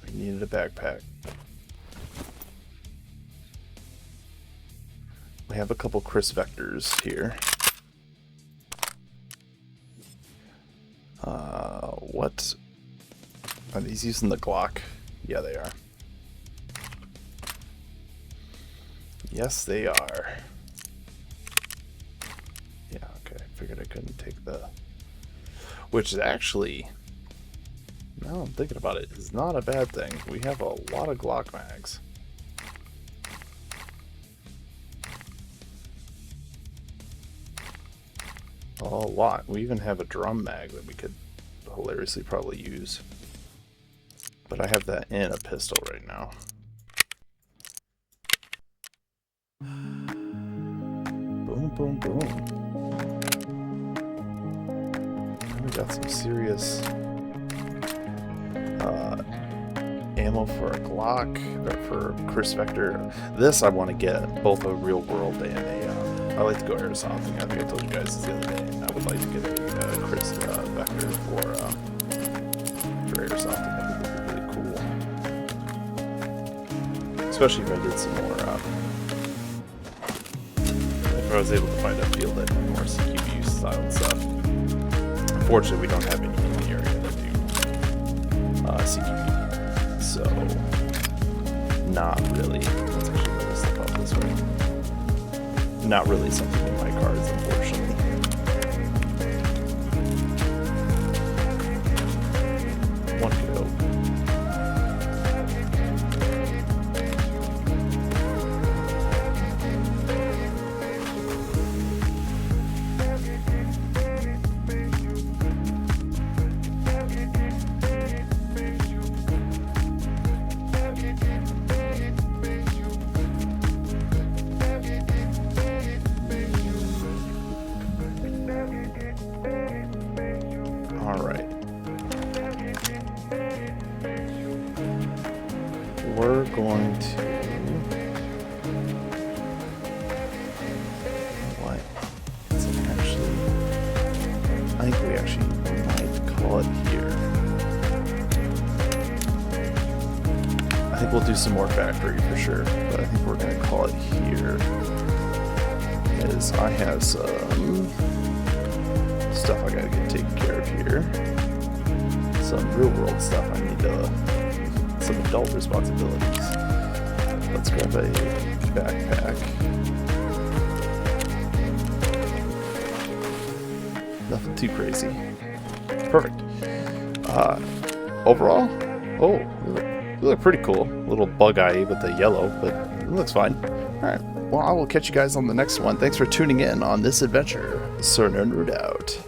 We needed a backpack. we have a couple Chris Vectors here. What? Are these using the Glock? Yeah, they are. Yes, they are. Yeah, okay. I figured I couldn't take the... Which is actually... Now I'm thinking about it, is not a bad thing. We have a lot of Glock mags. A lot. We even have a drum mag that we could hilariously probably use. But I have that in a pistol right now. Boom, boom, boom. Now we got some serious ammo for a Glock, or for Chris Vector. This I want to get both a real world and a, I like to go airsofting. I think I told you guys this the other day. I would like to get a Chris Vector for airsofting. I think that would be really cool. Especially if I did some more, if I was able to find a field that had more CQB style stuff. Unfortunately, we don't have any in the area that do CQB. So, not really. Let's actually move this stuff up this way. Not really something in my cards, unfortunately. One could hope. Alright. We're going to... What? It's actually... I think we actually might call it here. I think we'll do some more factory for sure, but I think we're going to call it here. Because I have some... stuff I gotta get taken care of here. Some real world stuff I need some adult responsibilities. Let's grab a backpack. Nothing too crazy. Perfect. Overall, oh, you look pretty cool. A little bug eye with the yellow, but it looks fine. Alright, well, I will catch you guys on the next one. Thanks for tuning in on this adventure. Sir Nirnroot out.